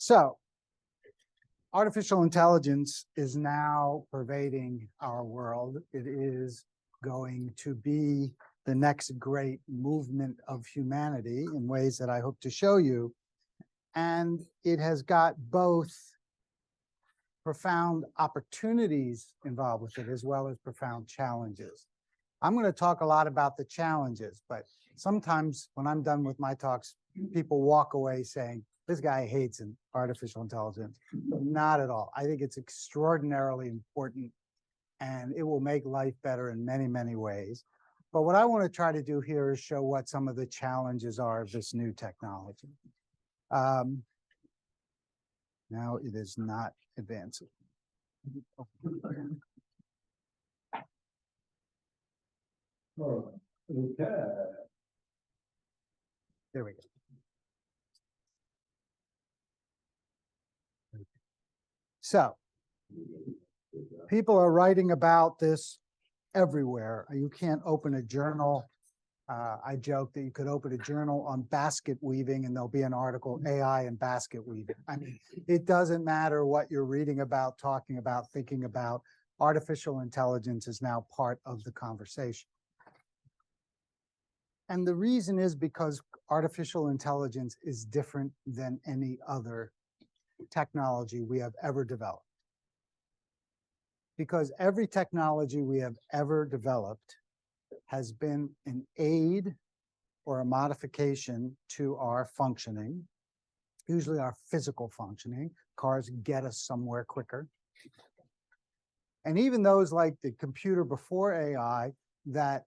So, artificial intelligence is now pervading our world. It is going to be the next great movement of humanity in ways that I hope to show you. And it has got both profound opportunities involved with it as well as profound challenges. I'm going to talk a lot about the challenges, but sometimes when I'm done with my talks, people walk away saying, this guy hates artificial intelligence. Not at all. I think it's extraordinarily important and it will make life better in many, many ways. But what I want to try to do here is show what some of the challenges are of this new technology. Now it is not advancing. Okay. There we go. So, people are writing about this everywhere. You can't open a journal. I joke that you could open a journal on basket weaving and there'll be an article, AI and basket weaving. I mean, it doesn't matter what you're reading about, talking about, thinking about. Artificial intelligence is now part of the conversation. And the reason is because artificial intelligence is different than any other technology we have ever developed. Because every technology we have ever developed has been an aid or a modification to our functioning, usually our physical functioning. Cars get us somewhere quicker. And even those like the computer before AI that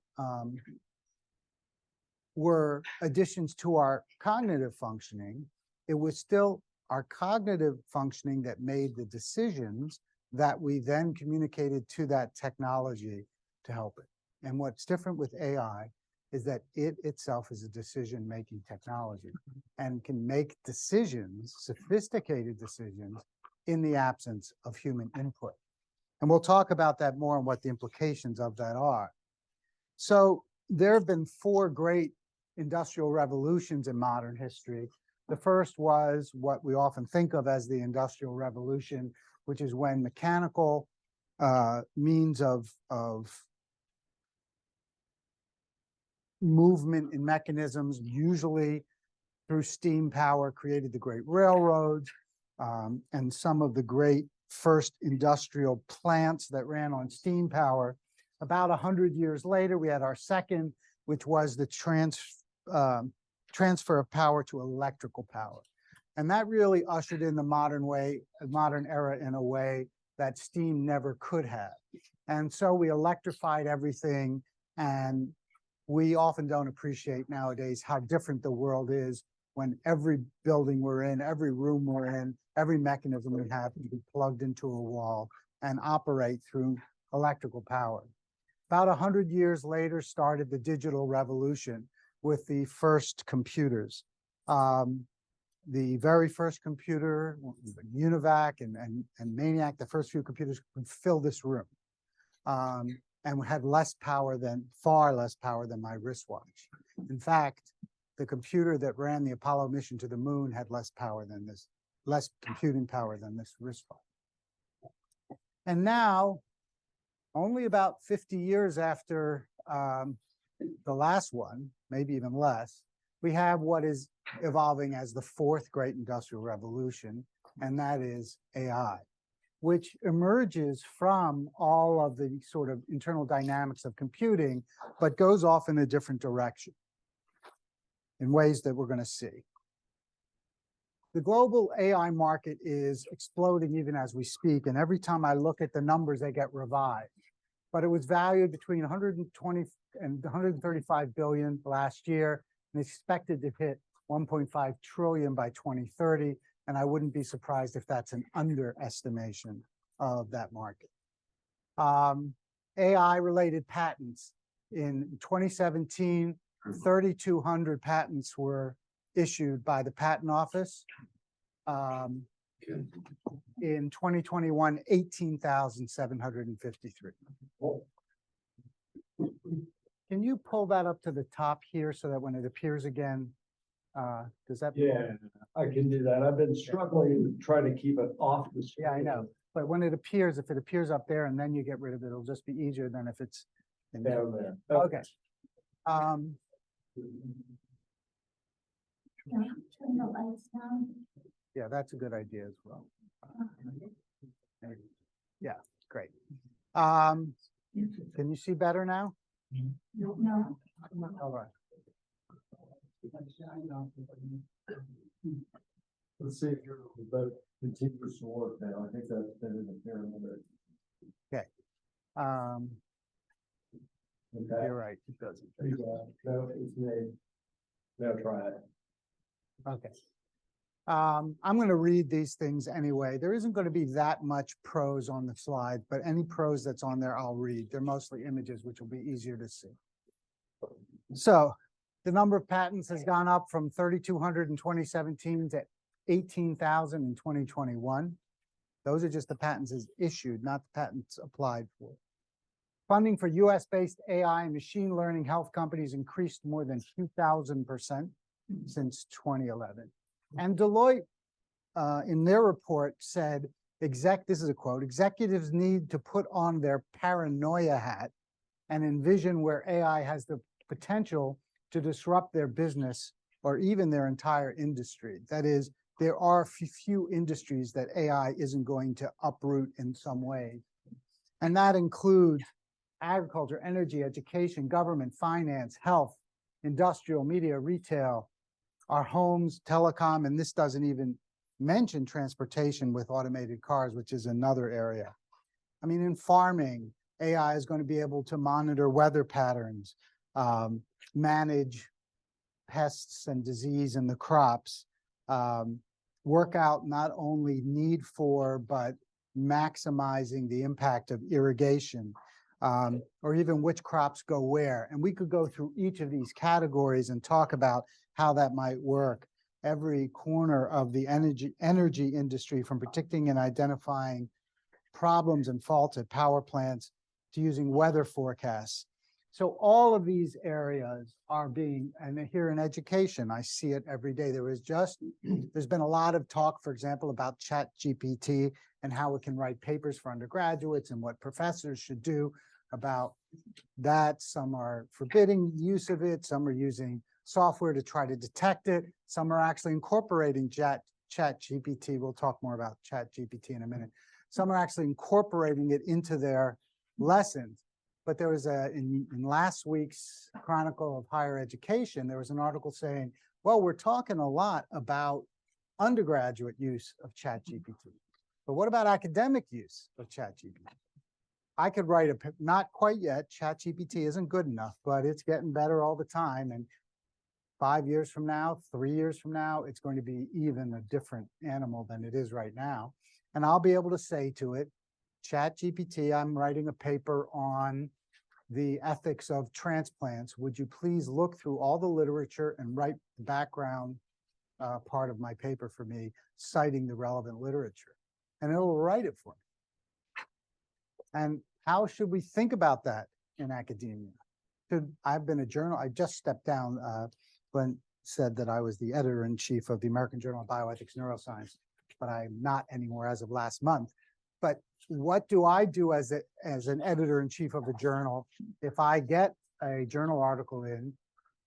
were additions to our cognitive functioning, it was still our cognitive functioning that made the decisions that we then communicated to that technology to help it. And what's different with AI is that it itself is a decision-making technology and can make decisions, sophisticated decisions, in the absence of human input. And we'll talk about that more and what the implications of that are. So there have been four great industrial revolutions in modern history. The first was what we often think of as the Industrial Revolution, which is when mechanical means of movement in mechanisms, usually through steam power, created the great railroads and some of the great first industrial plants that ran on steam power. About 100 years later, we had our second, which was the transfer of power to electrical power. And that really ushered in the modern era in a way that steam never could have. And so we electrified everything, and we often don't appreciate nowadays how different the world is when every building we're in, every room we're in, every mechanism we have can be plugged into a wall and operate through electrical power. About 100 years later started the digital revolution with the first computers. The very first computer, UNIVAC and MANIAC, the first few computers could fill this room. And had far less power than my wristwatch. In fact, the computer that ran the Apollo mission to the moon had less computing power than this wristwatch. And now, only about 50 years after the last one, maybe even less, we have what is evolving as the fourth great industrial revolution, and that is AI, which emerges from all of the sort of internal dynamics of computing, but goes off in a different direction in ways that we're going to see. The global AI market is exploding even as we speak, and every time I look at the numbers, they get revised. But it was valued between 120 and 135 billion last year, and expected to hit 1.5 trillion by 2030. And I wouldn't be surprised if that's an underestimation of that market. AI-related patents. In 2017, 3,200 patents were issued by the Patent Office. In 2021, 18,753. Can you pull that up to the top here so that when it appears again, Does that? Yeah, I can do that. I've been struggling to try to keep it off the screen. Yeah, I know. But when it appears, if it appears up there and then you get rid of it, it'll just be easier than if it's in there. Down there. Okay. Um, Turn the lights down. yeah, that's a good idea as well. Yeah, great. Can you see better now? No. All right. Let's see if you're about continuous to work now. I think that's been in the pyramid. Okay. You're right. It doesn't. No, it's made. Now try it. Okay. I'm going to read these things anyway. There isn't going to be that much prose on the slide, but any prose that's on there, I'll read. They're mostly images, which will be easier to see. So the number of patents has gone up from 3,200 in 2017 to 18,000 in 2021. Those are just the patents as issued, not the patents applied for. Funding for US-based AI and machine learning health companies increased more than 2,000% since 2011. And Deloitte, in their report said, this is a quote, executives need to put on their paranoia hat and envision where AI has the potential to disrupt their business or even their entire industry. That is, there are few industries that AI isn't going to uproot in some way. And that includes agriculture, energy, education, government, finance, health, industrial, media, retail, our homes, telecom, and this doesn't even mention transportation with automated cars, which is another area. I mean, in farming, AI is going to be able to monitor weather patterns, manage pests and disease in the crops, work out not only need for, but maximizing the impact of irrigation, or even which crops go where. And we could go through each of these categories and talk about how that might work. Every corner of the energy industry, from predicting and identifying problems and faults at power plants to using weather forecasts. So all of these areas are being, and here in education, I see it every day. There's been a lot of talk, for example, about ChatGPT and how it can write papers for undergraduates and what professors should do about that. Some are forbidding use of it. Some are using software to try to detect it. Some are actually incorporating ChatGPT. We'll talk more about ChatGPT in a minute. Some are actually incorporating it into their lessons. But there was in last week's Chronicle of Higher Education, there was an article saying, well, we're talking a lot about undergraduate use of ChatGPT, but what about academic use of ChatGPT? I could write not quite yet, ChatGPT isn't good enough, but it's getting better all the time. And 5 years from now, 3 years from now, it's going to be even a different animal than it is right now. And I'll be able to say to it, ChatGPT, I'm writing a paper on the ethics of transplants. Would you please look through all the literature and write the background part of my paper for me, citing the relevant literature? And it'll write it for me. And how should we think about that in academia? I've been a journal, I just stepped down. Glenn said that I was the editor-in-chief of the American Journal of Bioethics and Neuroscience, but I'm not anymore as of last month. But what do I do as an editor-in-chief of a journal if I get a journal article in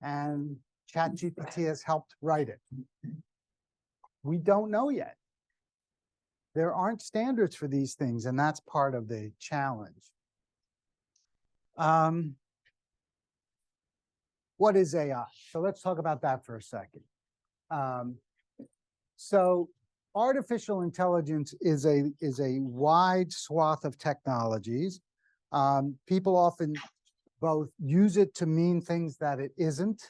and ChatGPT has helped write it? We don't know yet. There aren't standards for these things, and that's part of the challenge. What is AI? So let's talk about that for a second. So artificial intelligence is a wide swath of technologies. People often both use it to mean things that it isn't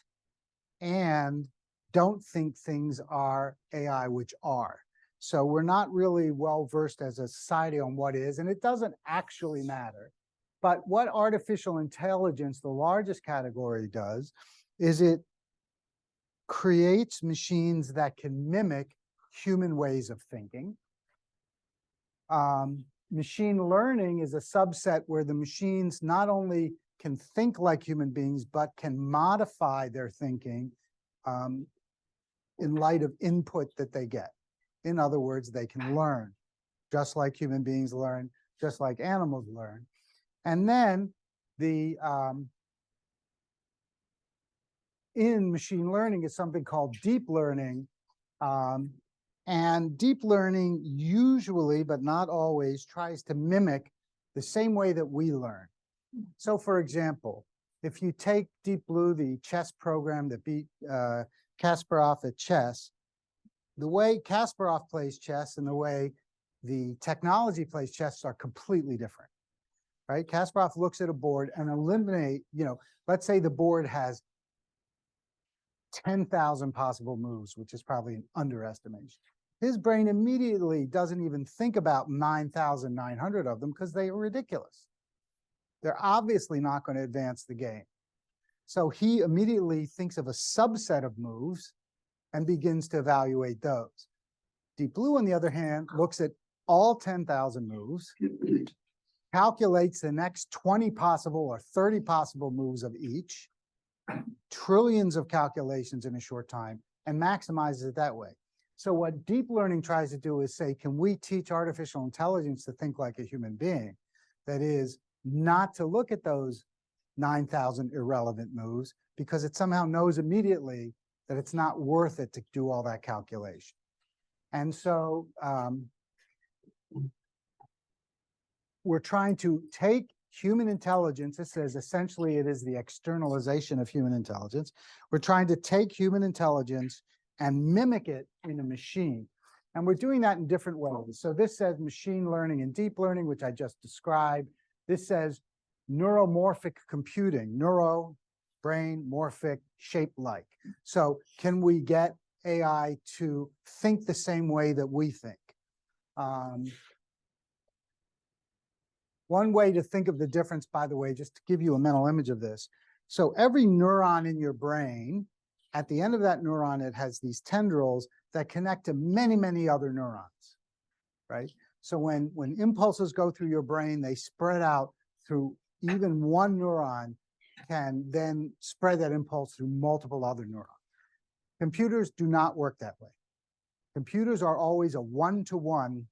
and don't think things are AI, which are. So we're not really well versed as a society on what is, and it doesn't actually matter. But what artificial intelligence, the largest category, does is it creates machines that can mimic human ways of thinking. Machine learning is a subset where the machines not only can think like human beings, but can modify their thinking in light of input that they get. In other words, they can learn, just like human beings learn, just like animals learn. And then the in machine learning is something called deep learning. And deep learning usually, but not always, tries to mimic the same way that we learn. So for example, if you take Deep Blue, the chess program that beat Kasparov at chess, the way Kasparov plays chess and the way the technology plays chess are completely different, right? Kasparov looks at a board and let's say the board has 10,000 possible moves, which is probably an underestimation. His brain immediately doesn't even think about 9,900 of them because they are ridiculous. They're obviously not going to advance the game. So he immediately thinks of a subset of moves and begins to evaluate those. Deep Blue, on the other hand, looks at all 10,000 moves, calculates the next 20 possible or 30 possible moves of each, trillions of calculations in a short time, and maximizes it that way. So what deep learning tries to do is say, can we teach artificial intelligence to think like a human being? That is, not to look at those 9,000 irrelevant moves because it somehow knows immediately that it's not worth it to do all that calculation. And so we're trying to take human intelligence. This says essentially it is the externalization of human intelligence. We're trying to take human intelligence and mimic it in a machine. And we're doing that in different ways. So this says machine learning and deep learning, which I just described. This says neuromorphic computing, neuro, brain, morphic, shape-like. So can we get AI to think the same way that we think? One way to think of the difference, by the way, just to give you a mental image of this. So every neuron in your brain, at the end of that neuron, it has these tendrils that connect to many, many other neurons, right? So when impulses go through your brain, they spread out through even one neuron can then spread that impulse through multiple other neurons. Computers do not work that way. Computers are always a one-to-one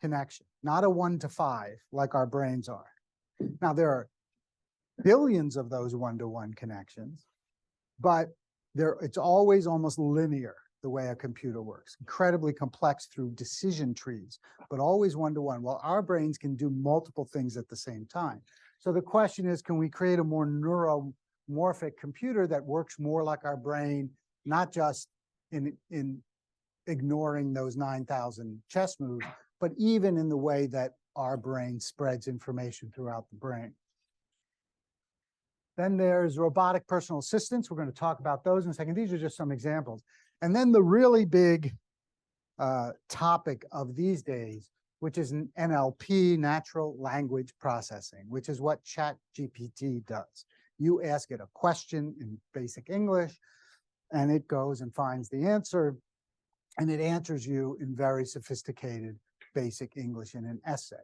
connection, not a 1 to 5 like our brains are. Now, there are billions of those one-to-one connections, but it's always almost linear the way a computer works, incredibly complex through decision trees, but always one-to-one. Well, our brains can do multiple things at the same time. So the question is, can we create a more neuromorphic computer that works more like our brain, not just in ignoring those 9,000 chess moves, but even in the way that our brain spreads information throughout the brain. Then there's robotic personal assistants. We're going to talk about those in a second. These are just some examples. And then the really big topic of these days, which is an NLP, natural language processing, which is what ChatGPT does. You ask it a question in basic English, and it goes and finds the answer, and it answers you in very sophisticated basic English in an essay.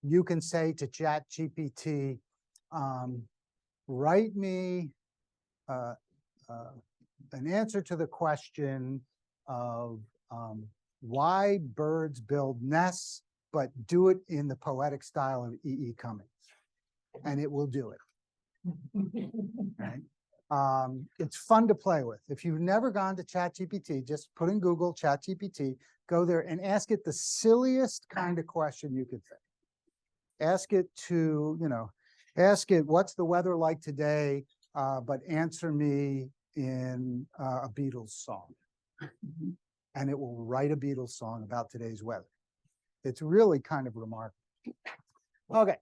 You can say to ChatGPT, write me an answer to the question of why birds build nests, but do it in the poetic style of E.E. Cummings. And it will do it. Right? It's fun to play with. If you've never gone to ChatGPT, just put in Google ChatGPT, go there and ask it the silliest kind of question you could think. Ask it to, ask it, what's the weather like today? But answer me in a Beatles song. And it will write a Beatles song about today's weather. It's really kind of remarkable. Okay.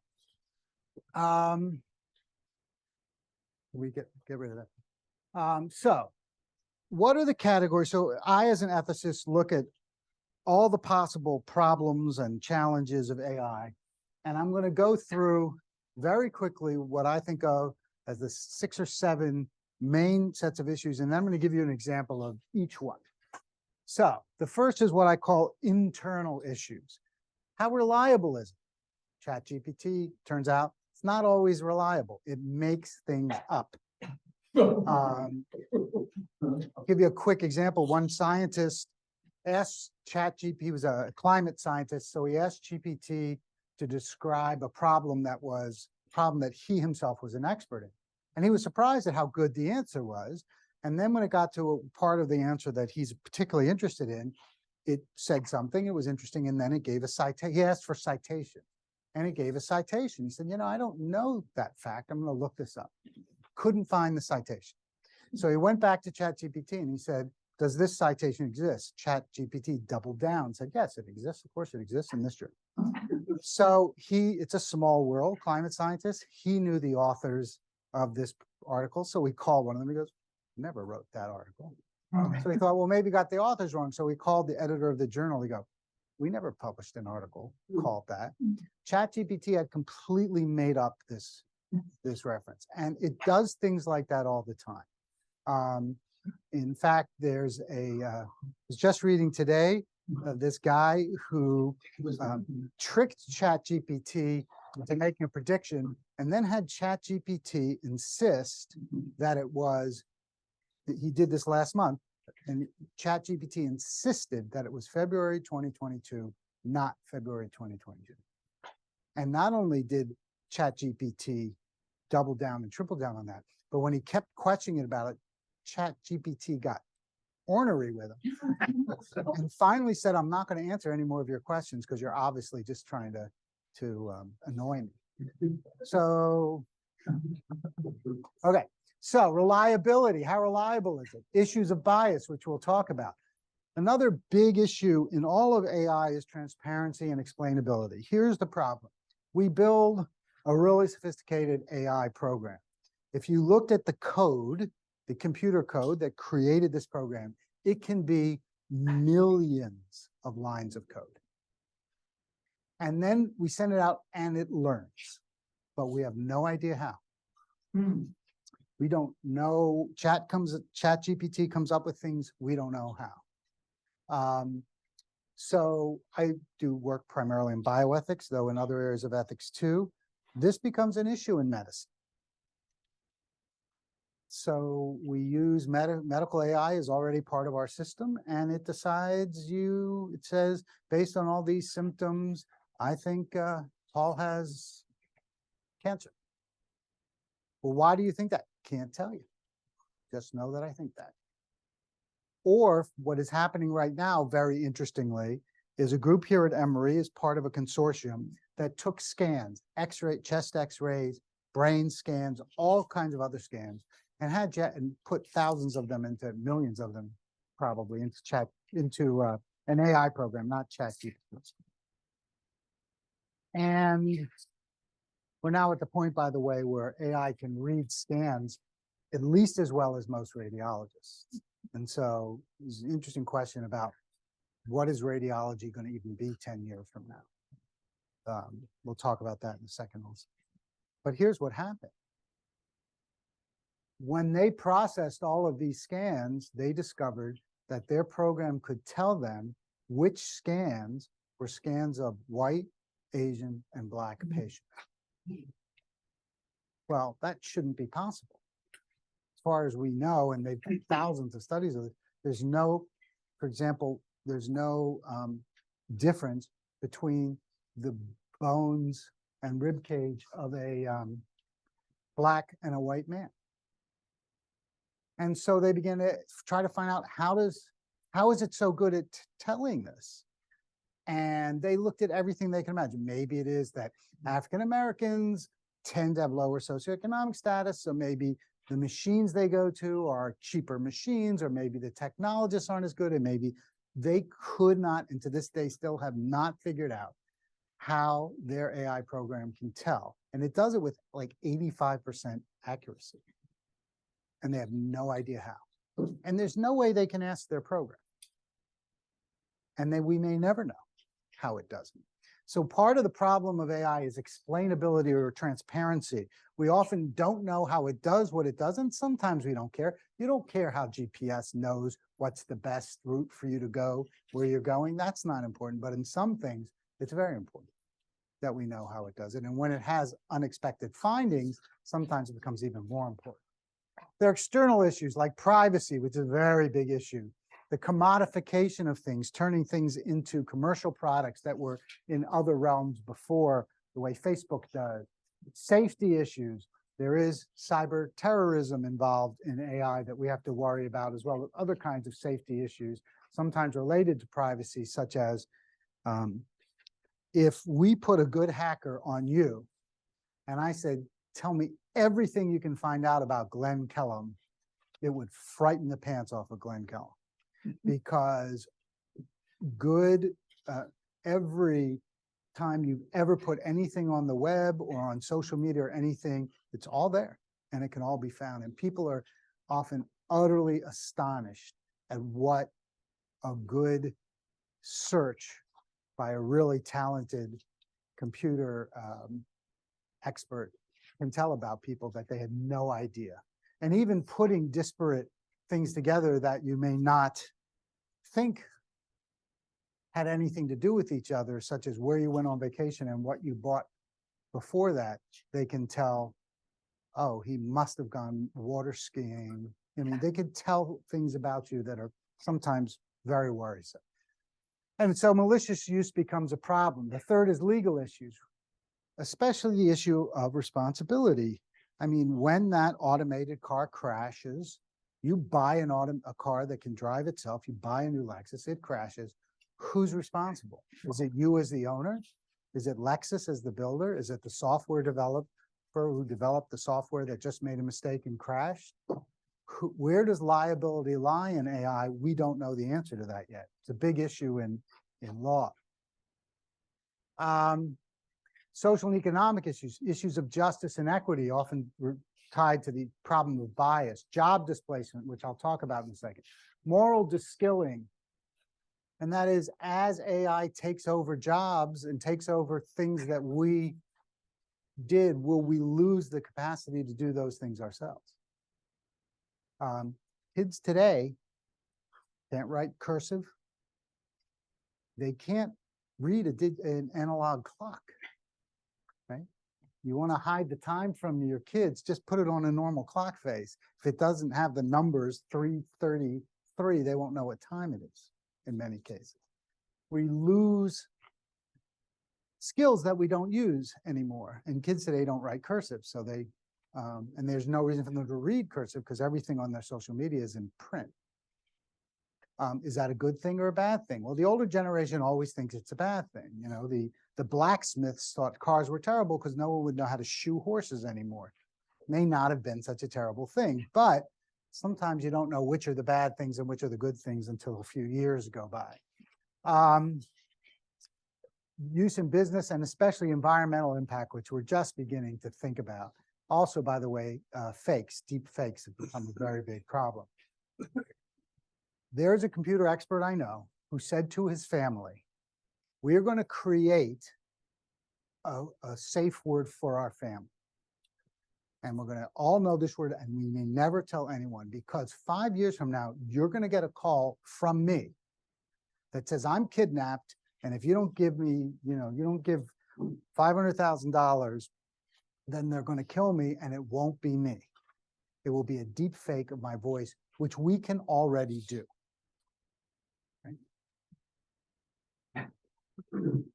We get rid of that. So what are the categories? So I, as an ethicist, look at all the possible problems and challenges of AI. And I'm going to go through very quickly what I think of as the 6 or 7 main sets of issues. And then I'm going to give you an example of each one. So the first is what I call internal issues. How reliable is it? ChatGPT, turns out, it's not always reliable. It makes things up. I'll give you a quick example. One scientist asked ChatGPT, he was a climate scientist, so he asked GPT to describe a problem that he himself was an expert in. And he was surprised at how good the answer was. And then when it got to a part of the answer that he's particularly interested in, it said something, it was interesting, and then it gave a citation. He asked for citation, and it gave a citation. He said, I don't know that fact. I'm going to look this up. Couldn't find the citation. So he went back to ChatGPT and he said, does this citation exist? ChatGPT doubled down and said, yes, it exists. Of course it exists in this journal. So it's a small world, climate scientist. He knew the authors of this article. So we called one of them. He goes, never wrote that article. So he thought, well, maybe got the authors wrong. So we called the editor of the journal. He go, we never published an article called that. ChatGPT had completely made up this reference. And it does things like that all the time. In fact, I was just reading today of this guy who tricked ChatGPT into making a prediction and then had ChatGPT insist that he did this last month, and ChatGPT insisted that it was February 2022, not February 2022. And not only did ChatGPT double down and triple down on that, but when he kept questioning it about it, ChatGPT got ornery with him and finally said, I'm not going to answer any more of your questions because you're obviously just trying to annoy me. So, okay. So reliability, how reliable is it? Issues of bias, which we'll talk about. Another big issue in all of AI is transparency and explainability. Here's the problem. We build a really sophisticated AI program. If you looked at the code, the computer code that created this program, it can be millions of lines of code. And then we send it out and it learns, but we have no idea how. We don't know. ChatGPT comes up with things we don't know how. So I do work primarily in bioethics, though in other areas of ethics too. This becomes an issue in medicine. So we use medical AI is already part of our system, and it decides it says, based on all these symptoms, I think Paul has cancer. Well, why do you think that? Can't tell you. Just know that I think that. Or what is happening right now, very interestingly, is a group here at Emory is part of a consortium that took scans, chest X-rays, brain scans, all kinds of other scans, and put thousands of them into millions of them, probably into an AI program, not ChatGPT. And we're now at the point, by the way, where AI can read scans at least as well as most radiologists. And so there's an interesting question about what is radiology going to even be 10 years from now? We'll talk about that in a second also. But here's what happened. When they processed all of these scans, they discovered that their program could tell them which scans were scans of white, Asian, and Black patients. Well, that shouldn't be possible. As far as we know, and they've done thousands of studies of it, there's no, for example, there's no difference between the bones and rib cage of a Black and a white man. And so they began to try to find out how is it so good at telling this? And they looked at everything they can imagine. Maybe it is that African Americans tend to have lower socioeconomic status, so maybe the machines they go to are cheaper machines, or maybe the technologists aren't as good, and maybe they could not, and to this day still have not figured out how their AI program can tell. And it does it with like 85% accuracy. And they have no idea how. And there's no way they can ask their program. And then we may never know how it does it. So part of the problem of AI is explainability or transparency. We often don't know how it does what it does, and sometimes we don't care. You don't care how GPS knows what's the best route for you to go, where you're going. That's not important. But in some things, it's very important that we know how it does it. And when it has unexpected findings, sometimes it becomes even more important. There are external issues like privacy, which is a very big issue. The commodification of things, turning things into commercial products that were in other realms before, the way Facebook does. Safety issues. There is cyber terrorism involved in AI that we have to worry about, as well as other kinds of safety issues, sometimes related to privacy, such as if we put a good hacker on you, and I said, tell me everything you can find out about Glenn Kellum, it would frighten the pants off of Glenn Kellum. Because every time you've ever put anything on the web or on social media or anything, it's all there and it can all be found. And people are often utterly astonished at what a good search by a really talented computer expert can tell about people that they had no idea. And even putting disparate things together that you may not think had anything to do with each other, such as where you went on vacation and what you bought before that, they can tell, oh, he must have gone water skiing. I mean, they could tell things about you that are sometimes very worrisome. And so malicious use becomes a problem. The third is legal issues, especially the issue of responsibility. I mean, when that automated car crashes, you buy a car that can drive itself, you buy a new Lexus, it crashes, who's responsible? Is it you as the owner? Is it Lexus as the builder? Is it the software developer who developed the software that just made a mistake and crashed? Where does liability lie in AI? We don't know the answer to that yet. It's a big issue in law. Social and economic issues of justice and equity, often tied to the problem of bias, job displacement, which I'll talk about in a second, moral deskilling. And that is, as AI takes over jobs and takes over things that we did, will we lose the capacity to do those things ourselves? Kids today can't write cursive. They can't read an analog clock, right? You want to hide the time from your kids, just put it on a normal clock face. If it doesn't have the numbers 3:33, they won't know what time it is in many cases. We lose skills that we don't use anymore. And kids today don't write cursive, so they, and there's no reason for them to read cursive because everything on their social media is in print. Is that a good thing or a bad thing? Well, the older generation always thinks it's a bad thing. You know, the blacksmiths thought cars were terrible because no one would know how to shoe horses anymore. May not have been such a terrible thing, but sometimes you don't know which are the bad things and which are the good things until a few years go by. Use in business and especially environmental impact, which we're just beginning to think about. Also, by the way, fakes, deep fakes have become a very big problem. There's a computer expert I know who said to his family, we are going to create a safe word for our family. And we're going to all know this word and we may never tell anyone, because 5 years from now, you're going to get a call from me that says I'm kidnapped. And if you don't give me, you don't give $500,000, then they're going to kill me and it won't be me. It will be a deep fake of my voice, which we can already do. Right?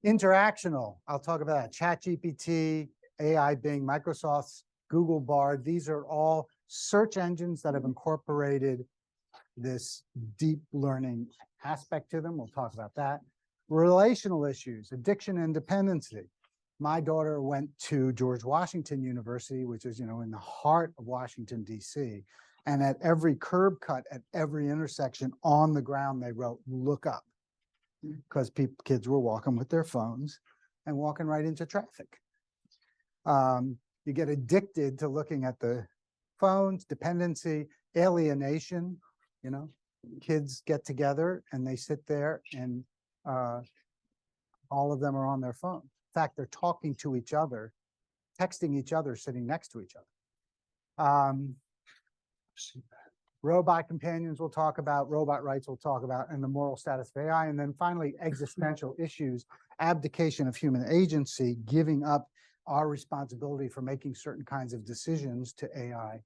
Interactional, I'll talk about that. ChatGPT, AI, Bing, Microsoft's Google Bard. These are all search engines that have incorporated this deep learning aspect to them. We'll talk about that. Relational issues, addiction and dependency. My daughter went to George Washington University, which is, in the heart of Washington, D.C. And at every curb cut, at every intersection on the ground, they wrote, look up. Because kids were walking with their phones and walking right into traffic. You get addicted to looking at the phones, dependency, alienation. Kids get together and they sit there and all of them are on their phone. In fact, they're talking to each other, texting each other, sitting next to each other. Robot companions we'll talk about, robot rights we'll talk about, and the moral status of AI. And then finally, existential issues, abdication of human agency, giving up our responsibility for making certain kinds of decisions to AI.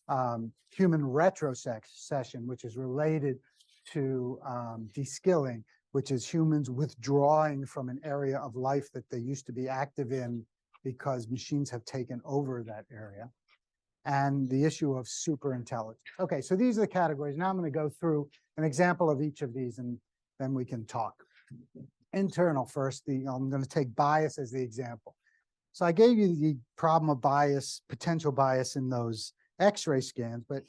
human retrocession, which is related to de-skilling, which is humans withdrawing from an area of life that they used to be active in because machines have taken over that area, and the issue of super intelligence. Okay, so these are the categories. Now I'm going to go through an example of each of these, and then we can talk. Internal first, I'm going to take bias as the example. So I gave you the problem of bias, potential bias in those X-ray scans, but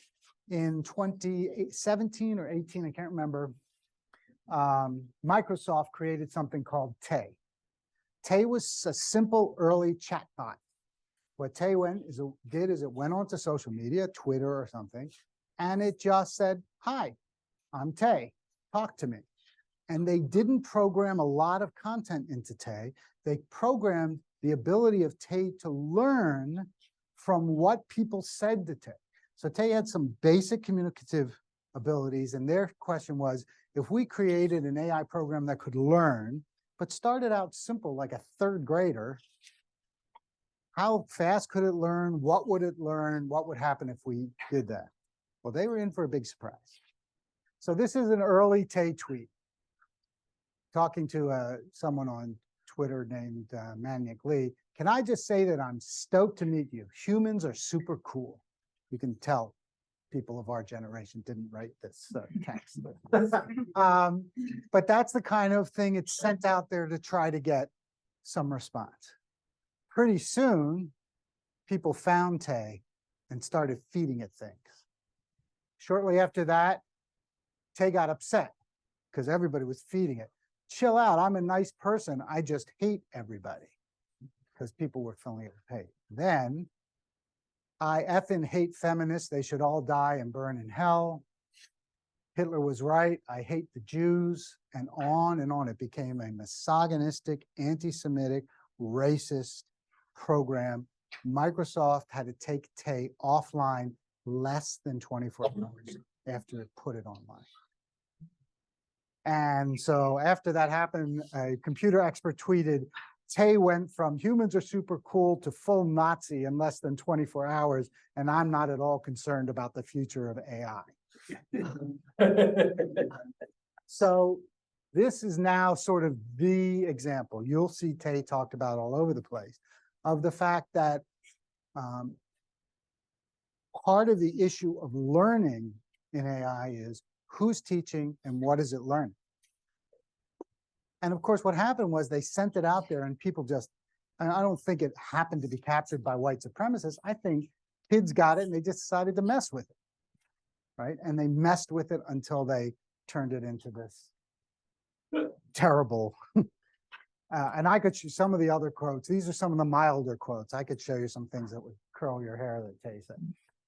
in 2017 or 18, I can't remember, Microsoft created something called Tay. Tay was a simple early chatbot. What Tay did is it went onto social media, Twitter or something, and it just said, "Hi, I'm Tay, talk to me." And they didn't program a lot of content into Tay. They programmed the ability of Tay to learn from what people said to Tay. So Tay had some basic communicative abilities, and their question was, if we created an AI program that could learn, but started out simple, like a third grader, how fast could it learn? What would it learn? What would happen if we did that? Well, they were in for a big surprise. So this is an early Tay tweet. Talking to someone on Twitter named Maniac Lee. Can I just say that I'm stoked to meet you. Humans are super cool. You can tell people of our generation didn't write this text. But that's the kind of thing it's sent out there to try to get some response. Pretty soon, people found Tay and started feeding it things. Shortly after that, Tay got upset because everybody was feeding it. Chill out, I'm a nice person, I just hate everybody, because people were filling it with hate. Then, I effing hate feminists, they should all die and burn in hell. Hitler was right, I hate the Jews, and on and on. It became a misogynistic, anti-Semitic, racist program. Microsoft had to take Tay offline less than 24 hours after it put it online. And so after that happened, a computer expert tweeted, Tay went from humans are super cool to full Nazi in less than 24 hours, and I'm not at all concerned about the future of AI. So this is now sort of the example. You'll see Tay talked about all over the place of the fact that part of the issue of learning in AI is who's teaching and what is it learning? And of course, what happened was they sent it out there and people just, and I don't think it happened to be captured by white supremacists. I think kids got it and they just decided to mess with it, right? And they messed with it until they turned it into this terrible. And I could show some of the other quotes. These are some of the milder quotes. I could show you some things that would curl your hair that Tay said.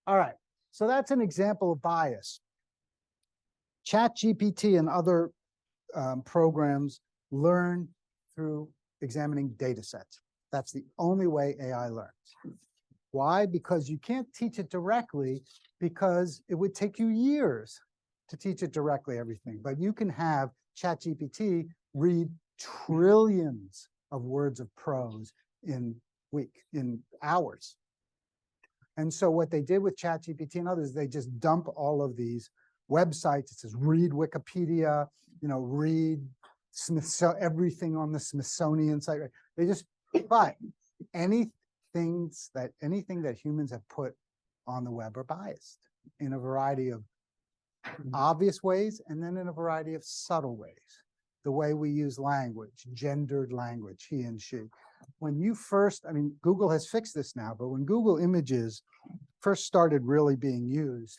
All right, so that's an example of bias. ChatGPT and other programs learn through examining data sets. That's the only way AI learns. Why? Because you can't teach it directly, because it would take you years to teach it directly everything. But you can have ChatGPT read trillions of words of prose in hours. And so what they did with ChatGPT and others, they just dump all of these websites. It says read Wikipedia, read everything on the Smithsonian site. Right? They just, but anything that humans have put on the web are biased in a variety of obvious ways, and then in a variety of subtle ways. The way we use language, gendered language, he and she. When you first, Google has fixed this now, but when Google Images first started really being used,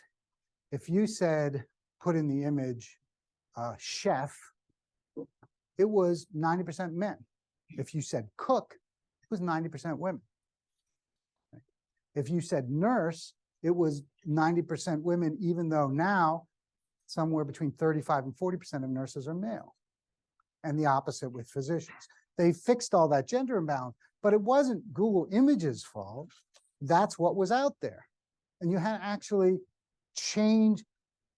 if you said, put in the image, chef, it was 90% men. If you said cook, it was 90% women. If you said nurse, it was 90% women, even though now somewhere between 35 and 40% of nurses are male. And the opposite with physicians. They fixed all that gender imbalance, but it wasn't Google Images' fault. That's what was out there. And you had to actually change.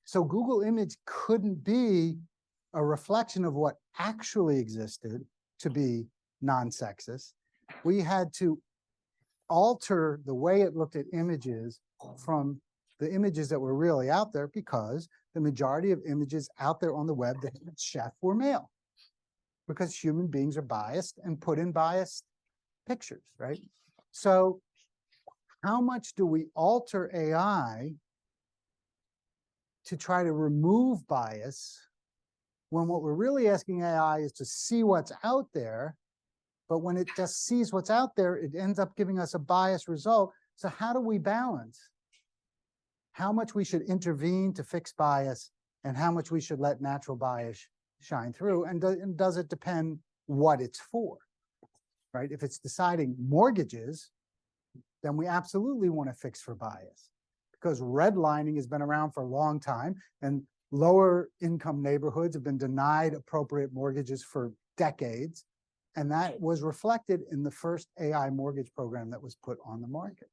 So Google Image couldn't be a reflection of what actually existed to be non-sexist. We had to alter the way it looked at images from the images that were really out there, because the majority of images out there on the web that had chef were male, because human beings are biased and put in biased pictures, right? So how much do we alter AI to try to remove bias when what we're really asking AI is to see what's out there, but when it just sees what's out there, it ends up giving us a biased result. So how do we balance how much we should intervene to fix bias and how much we should let natural bias shine through? And does it depend what it's for, right? If it's deciding mortgages, then we absolutely want to fix for bias, because redlining has been around for a long time, and lower income neighborhoods have been denied appropriate mortgages for decades. And that was reflected in the first AI mortgage program that was put on the market.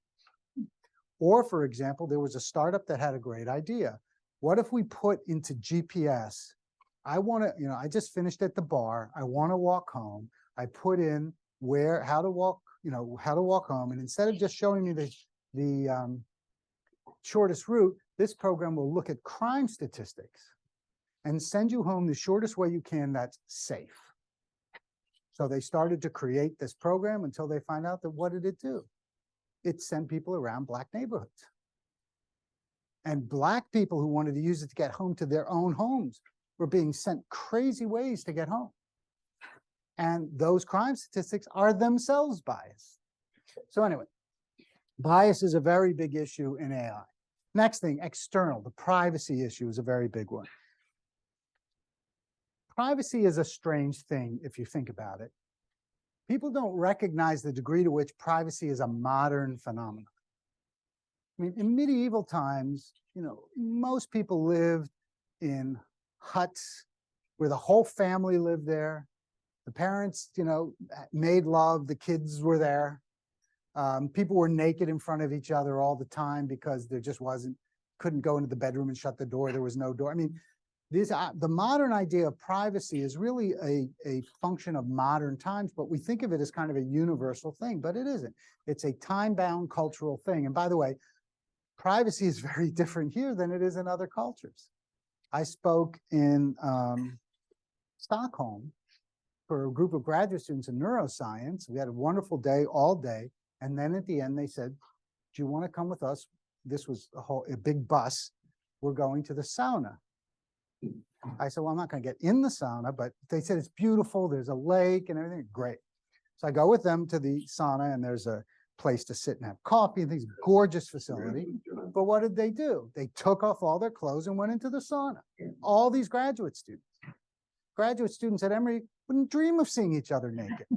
Or, for example, there was a startup that had a great idea. What if we put into GPS, I want to, I just finished at the bar, I want to walk home. I put in how to walk home. And instead of just showing me the shortest route, this program will look at crime statistics and send you home the shortest way you can that's safe. So they started to create this program until they find out that what did it do? It sent people around Black neighborhoods. And Black people who wanted to use it to get home to their own homes were being sent crazy ways to get home. And those crime statistics are themselves biased. So anyway, bias is a very big issue in AI. Next thing, external, the privacy issue is a very big one. Privacy is a strange thing if you think about it. People don't recognize the degree to which privacy is a modern phenomenon. I mean, in medieval times, most people lived in huts where the whole family lived there. The parents, made love, the kids were there. People were naked in front of each other all the time because there just couldn't go into the bedroom and shut the door. There was no door. I mean, the modern idea of privacy is really a function of modern times, but we think of it as kind of a universal thing, but it isn't. It's a time-bound cultural thing. And by the way, privacy is very different here than it is in other cultures. I spoke in Stockholm for a group of graduate students in neuroscience. We had a wonderful day, all day. And then at the end, they said, do you want to come with us? This was a big bus. We're going to the sauna. I said, well, I'm not going to get in the sauna, but they said it's beautiful. There's a lake and everything. Great. So I go with them to the sauna, and there's a place to sit and have coffee and things. Gorgeous facility. But what did they do? They took off all their clothes and went into the sauna. All these graduate students. Graduate students at Emory wouldn't dream of seeing each other naked.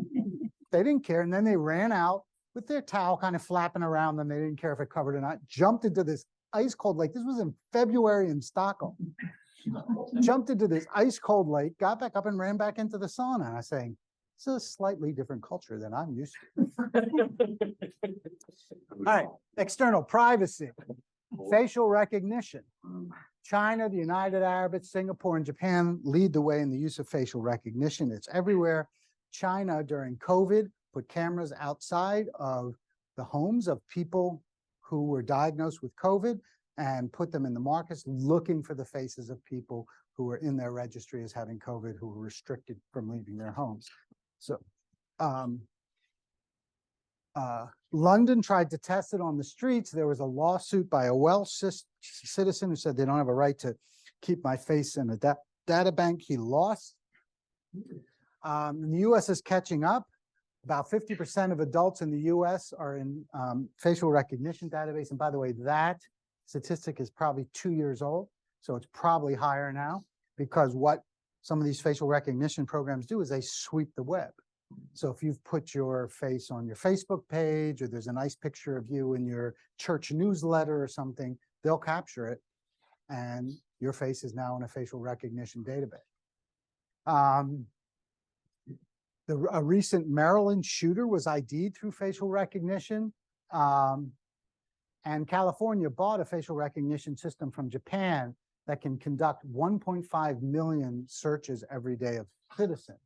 They didn't care. And then they ran out with their towel kind of flapping around them. They didn't care if it covered or not. Jumped into this ice cold lake. This was in February in Stockholm. Jumped into this ice cold lake, got back up and ran back into the sauna. And I was saying, it's a slightly different culture than I'm used to. All right, external privacy, facial recognition. China, the United Arab Emirates, Singapore, and Japan lead the way in the use of facial recognition. It's everywhere. China, during COVID, put cameras outside of the homes of people who were diagnosed with COVID and put them in the markets looking for the faces of people who were in their registry as having COVID, who were restricted from leaving their homes. So London tried to test it on the streets. There was a lawsuit by a Welsh citizen who said they don't have a right to keep my face in a data bank. He lost. The US is catching up. About 50% of adults in the US are in facial recognition database. And by the way, that statistic is probably 2 years old. So it's probably higher now, because what some of these facial recognition programs do is they sweep the web. So if you've put your face on your Facebook page, or there's a nice picture of you in your church newsletter or something, they'll capture it. And your face is now in a facial recognition database. A recent Maryland shooter was ID'd through facial recognition. And California bought a facial recognition system from Japan that can conduct 1.5 million searches every day of citizens.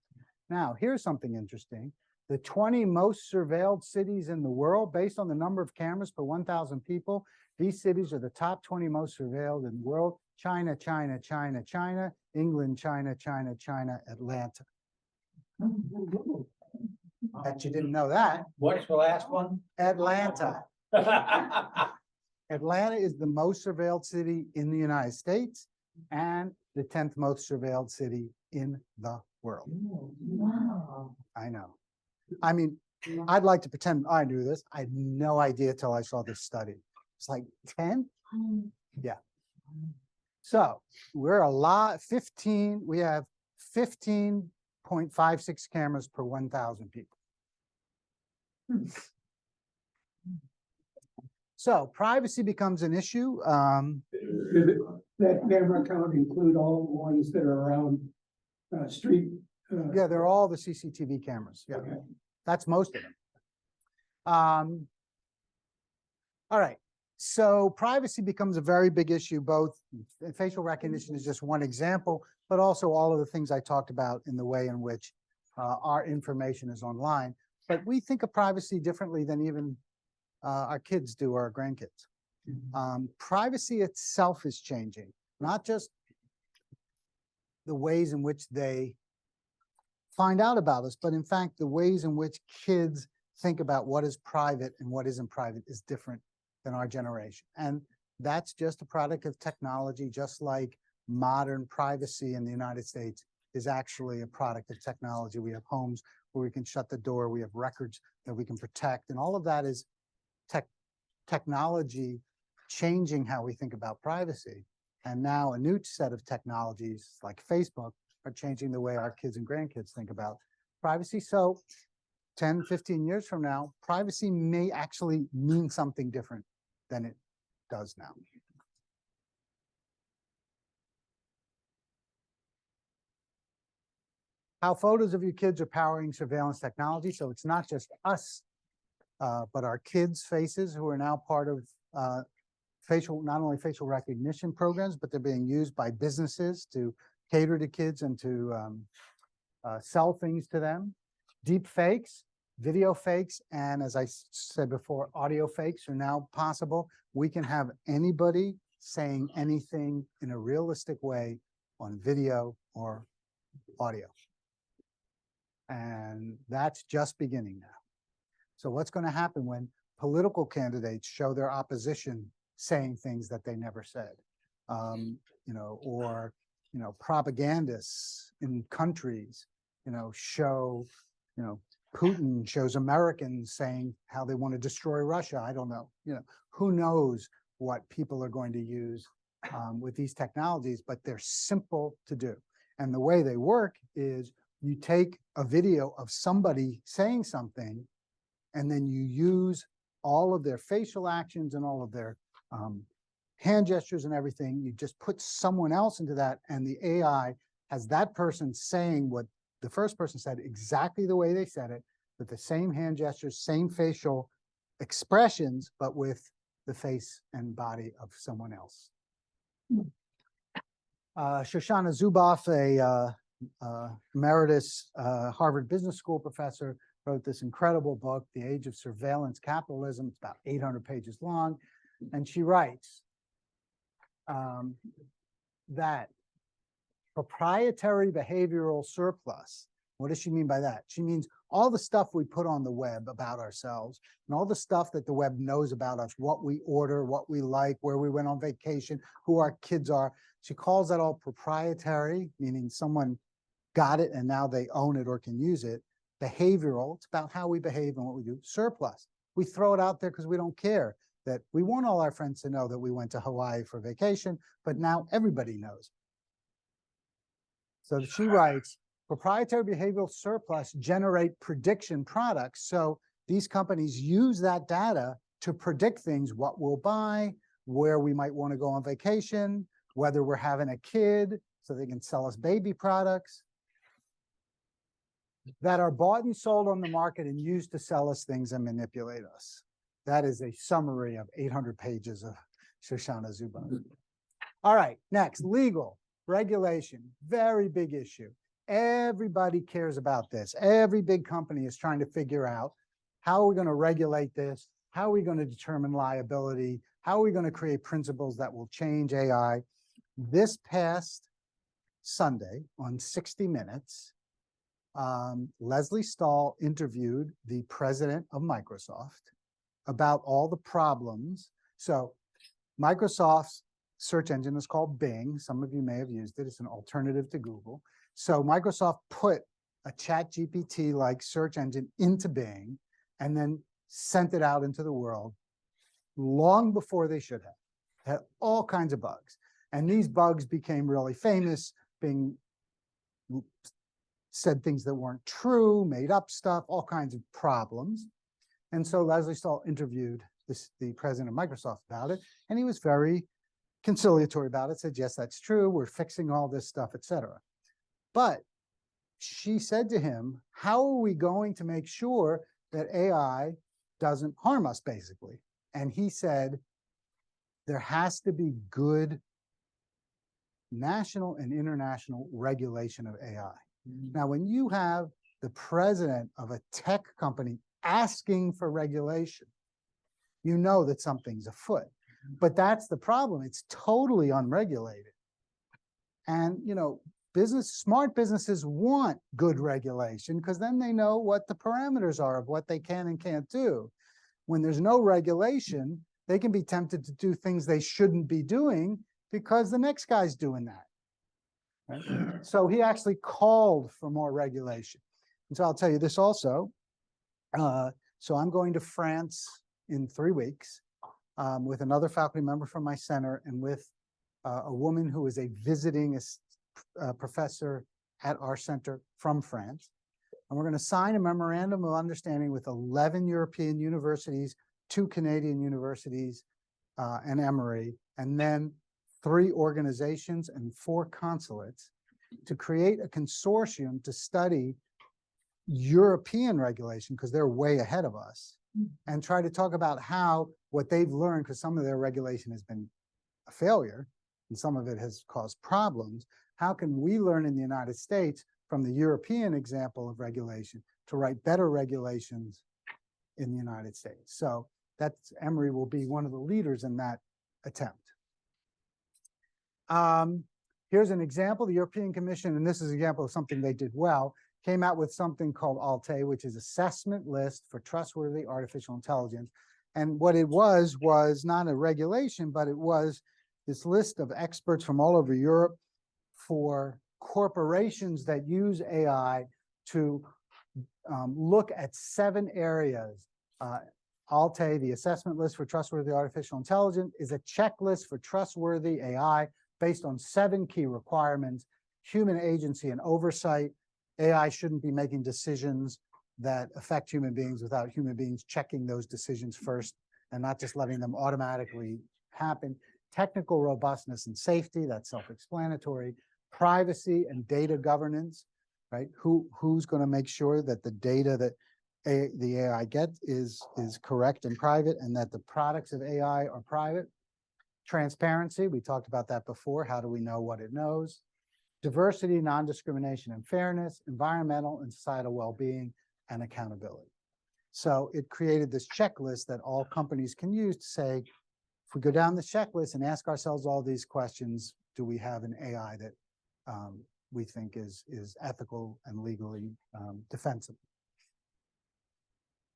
Now, here's something interesting. The 20 most surveilled cities in the world, based on the number of cameras per 1,000 people, These cities are the top 20 most surveilled in the world. China, China, China, China, England, China, China, China, Atlanta. Bet you didn't know that. What's the last one? Atlanta. Atlanta is the most surveilled city in the United States and the 10th most surveilled city in the world. Wow. I know. I mean, I'd like to pretend I knew this. I had no idea till I saw this study. It's like 10? Yeah. So we're a lot, 15, we have 15.56 cameras per 1,000 people. So privacy becomes an issue. That camera count include all the ones that are around, street? Yeah, they're all the CCTV cameras. Yeah, Okay. that's most of them. All right. So privacy becomes a very big issue, both facial recognition is just one example, but also all of the things I talked about in the way in which our information is online. But we think of privacy differently than even our kids do or our grandkids. Privacy itself is changing, not just the ways in which they find out about us, but in fact, the ways in which kids think about what is private and what isn't private is different than our generation. And that's just a product of technology, just like modern privacy in the United States is actually a product of technology. We have homes where we can shut the door, we have records that we can protect, and all of that is technology changing how we think about privacy. And now a new set of technologies like Facebook are changing the way our kids and grandkids think about privacy. So 10, 15 years from now, privacy may actually mean something different than it does now. How photos of your kids are powering surveillance technology. So it's not just us, but our kids' faces who are now part of not only facial recognition programs, but they're being used by businesses to cater to kids and to sell things to them. Deep fakes, video fakes, and as I said before, audio fakes are now possible. We can have anybody saying anything in a realistic way on video or audio. And that's just beginning now. So what's going to happen when political candidates show their opposition saying things that they never said, or propagandists in countries, show, Putin shows Americans saying how they want to destroy Russia. I don't know, who knows what people are going to use with these technologies, but they're simple to do. And the way they work is you take a video of somebody saying something, and then you use all of their facial actions and all of their hand gestures and everything. You just put someone else into that, and the AI has that person saying what the first person said exactly the way they said it, with the same hand gestures, same facial expressions, but with the face and body of someone else. Shoshana Zuboff, a emeritus Harvard Business School professor, wrote this incredible book, The Age of Surveillance Capitalism. It's about 800 pages long. And she writes that proprietary behavioral surplus, what does she mean by that? She means all the stuff we put on the web about ourselves and all the stuff that the web knows about us, what we order, what we like, where we went on vacation, who our kids are. She calls that all proprietary, meaning someone got it and now they own it or can use it. Behavioral, it's about how we behave and what we do. Surplus, we throw it out there because we don't care, that we want all our friends to know that we went to Hawaii for vacation, but now everybody knows. So she writes, proprietary behavioral surplus generate prediction products. So these companies use that data to predict things, what we'll buy, where we might want to go on vacation, whether we're having a kid, so they can sell us baby products that are bought and sold on the market and used to sell us things and manipulate us. That is a summary of 800 pages of Shoshana Zuboff. All right, next, legal regulation, very big issue. Everybody cares about this. Every big company is trying to figure out how are we going to regulate this? How are we going to determine liability? How are we going to create principles that will change AI? This past Sunday on 60 Minutes, Leslie Stahl interviewed the president of Microsoft about all the problems. So Microsoft's search engine is called Bing. Some of you may have used it. It's an alternative to Google. So Microsoft put a ChatGPT-like search engine into Bing and then sent it out into the world long before they should have. Had all kinds of bugs. And these bugs became really famous. Bing said things that weren't true, made up stuff, all kinds of problems. And so Leslie Stahl interviewed the president of Microsoft about it, and he was very conciliatory about it, said, yes, that's true, we're fixing all this stuff, et cetera. But she said to him, how are we going to make sure that AI doesn't harm us, basically? And he said, there has to be good national and international regulation of AI. Now, when you have the president of a tech company asking for regulation, you know that something's afoot. But that's the problem. It's totally unregulated. And, you know, smart businesses want good regulation because then they know what the parameters are of what they can and can't do. When there's no regulation, they can be tempted to do things they shouldn't be doing because the next guy's doing that. Right? So he actually called for more regulation. And so I'll tell you this also. So I'm going to France in 3 weeks with another faculty member from my center and with a woman who is a visiting professor at our center from France. And we're going to sign a memorandum of understanding with 11 European universities, 2 Canadian universities, and Emory, and then 3 organizations and 4 consulates to create a consortium to study European regulation, because they're way ahead of us, and try to talk about how what they've learned, because some of their regulation has been a failure and some of it has caused problems. How can we learn in the United States from the European example of regulation to write better regulations in the United States? So that's, Emory will be one of the leaders in that attempt. Here's an example. The European Commission, and this is an example of something they did well, came out with something called ALTE, which is Assessment List for Trustworthy Artificial Intelligence. And what it was not a regulation, but it was this list of experts from all over Europe for corporations that use AI to look at 7 areas. ALTE, the Assessment List for Trustworthy Artificial Intelligence, is a checklist for trustworthy AI based on 7 key requirements: human agency and oversight. AI shouldn't be making decisions that affect human beings without human beings checking those decisions first and not just letting them automatically happen. Technical robustness and safety, that's self-explanatory. Privacy and data governance, right? Who's going to make sure that the data that the AI gets is correct and private, and that the products of AI are private. Transparency, we talked about that before. How do we know what it knows? Diversity, non-discrimination, and fairness, environmental and societal well-being, and accountability. So it created this checklist that all companies can use to say, if we go down the checklist and ask ourselves all these questions, do we have an AI that we think is ethical and legally defensible?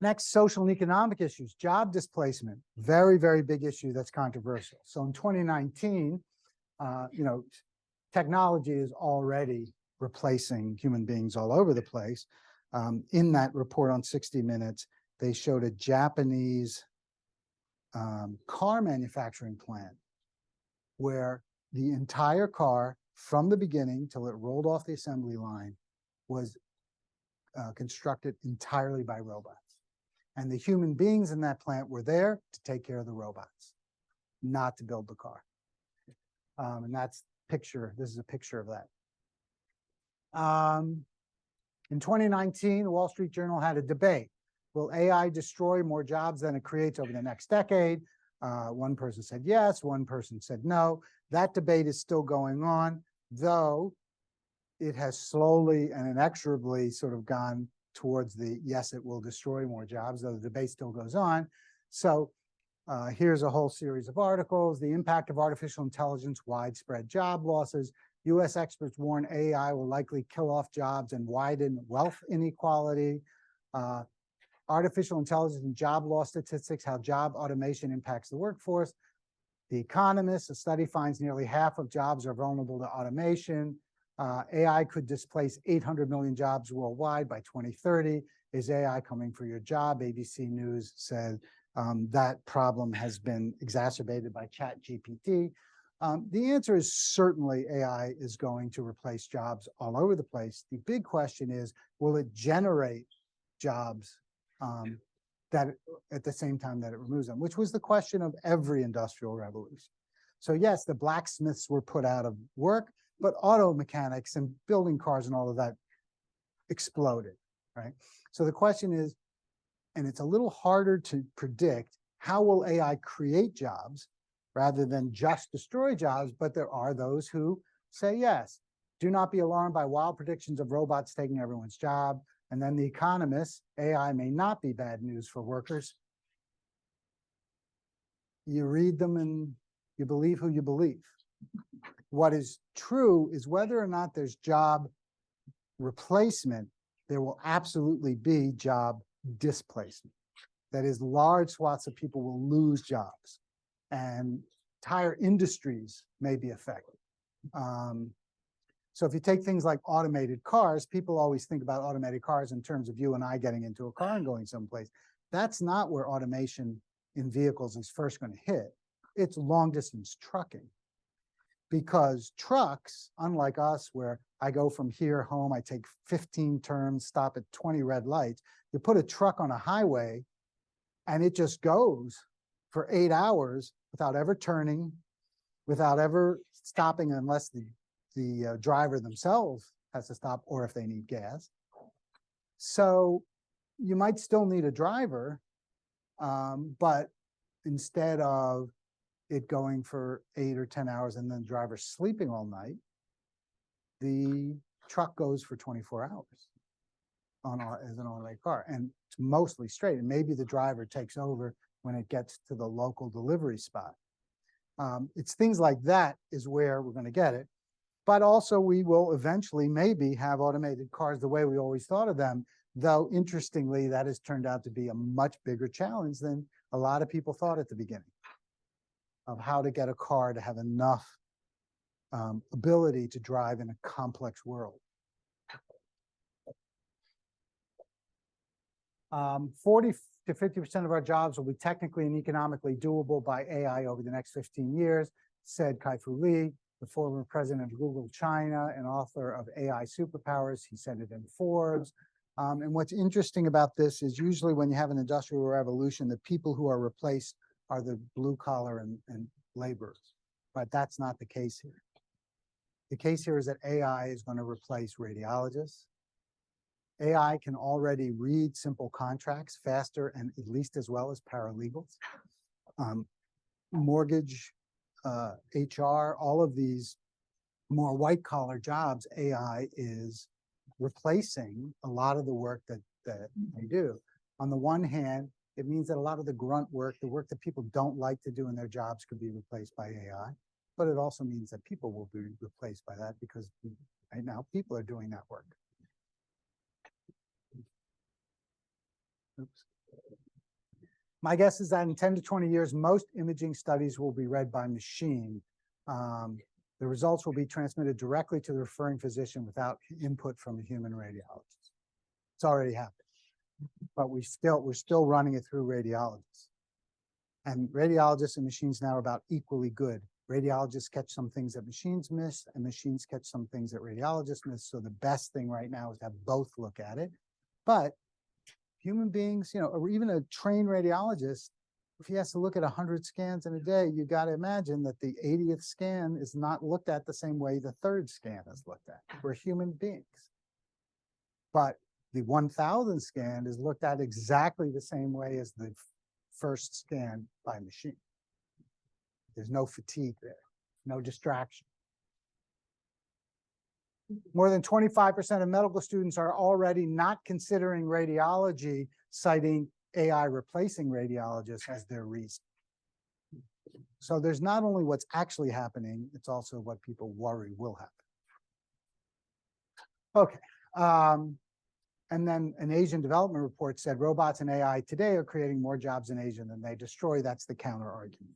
Next, social and economic issues. Job displacement, very, very big issue that's controversial. So in 2019, you know, technology is already replacing human beings all over the place. In that report on 60 Minutes, they showed a Japanese car manufacturing plant where the entire car, from the beginning till it rolled off the assembly line, was constructed entirely by robots. And the human beings in that plant were there to take care of the robots, not to build the car. And that's picture. This is a picture of that. In 2019, the Wall Street Journal had a debate. Will AI destroy more jobs than it creates over the next decade? One person said yes, one person said no. That debate is still going on, though it has slowly and inexorably sort of gone towards the yes, it will destroy more jobs, though the debate still goes on. So Here's a whole series of articles. The impact of artificial intelligence, widespread job losses. US experts warn AI will likely kill off jobs and widen wealth inequality. Artificial intelligence and job loss statistics, how job automation impacts the workforce. The Economist, a study finds nearly half of jobs are vulnerable to automation. AI could displace 800 million jobs worldwide by 2030. Is AI coming for your job? ABC News said that problem has been exacerbated by ChatGPT. The answer is certainly AI is going to replace jobs all over the place. The big question is, will it generate jobs that at the same time that it removes them, which was the question of every industrial revolution. So yes, the blacksmiths were put out of work, but auto mechanics and building cars and all of that exploded, right? So the question is, and it's a little harder to predict, how will AI create jobs rather than just destroy jobs? But there are those who say yes. Do not be alarmed by wild predictions of robots taking everyone's job. And then The Economist, AI may not be bad news for workers. You read them and you believe who you believe. What is true is whether or not there's job replacement, there will absolutely be job displacement. That is, large swaths of people will lose jobs and entire industries may be affected. So if you take things like automated cars, people always think about automated cars in terms of you and I getting into a car and going someplace. That's not where automation in vehicles is first going to hit. It's long distance trucking. Because trucks, unlike us, where I go from here home, I take 15 turns, stop at 20 red lights, you put a truck on a highway and it just goes for 8 hours without ever turning, without ever stopping unless the driver themselves has to stop, or if they need gas. So you might still need a driver, but instead of it going for 8 or 10 hours and then the driver sleeping all night, the truck goes for 24 hours as an automated car, and it's mostly straight. And maybe the driver takes over when it gets to the local delivery spot. It's things like that is where we're going to get it. But also we will eventually maybe have automated cars the way we always thought of them, though interestingly, that has turned out to be a much bigger challenge than a lot of people thought at the beginning of how to get a car to have enough ability to drive in a complex world. 40 to 50% of our jobs will be technically and economically doable by AI over the next 15 years, said Kai-Fu Lee, the former president of Google China and author of AI Superpowers. He said it in Forbes. And what's interesting about this is usually when you have an industrial revolution, the people who are replaced are the blue collar and laborers. But that's not the case here. The case here is that AI is going to replace radiologists. AI can already read simple contracts faster and at least as well as paralegals. Mortgage, HR, all of these more white collar jobs, AI is replacing a lot of the work that they do. On the one hand, it means that a lot of the grunt work, the work that people don't like to do in their jobs, could be replaced by AI. But it also means that people will be replaced by that because right now people are doing that work. Oops. My guess is that in 10 to 20 years, most imaging studies will be read by machine. The results will be transmitted directly to the referring physician without input from a human radiologist. It's already happened, but we're still running it through radiologists. And radiologists and machines now are about equally good. Radiologists catch some things that machines miss, and machines catch some things that radiologists miss. So the best thing right now is to have both look at it. But human beings, or even a trained radiologist, if he has to look at 100 scans in a day, you got to imagine that the 80th scan is not looked at the same way the 3rd scan is looked at. We're human beings. But the 1000th scan is looked at exactly the same way as the first scan by machine. There's no fatigue there, no distraction. More than 25% of medical students are already not considering radiology, citing AI replacing radiologists as their reason. So there's not only what's actually happening, it's also what people worry will happen. Okay. And then an Asian development report said robots and AI today are creating more jobs in Asia than they destroy. That's the counter argument.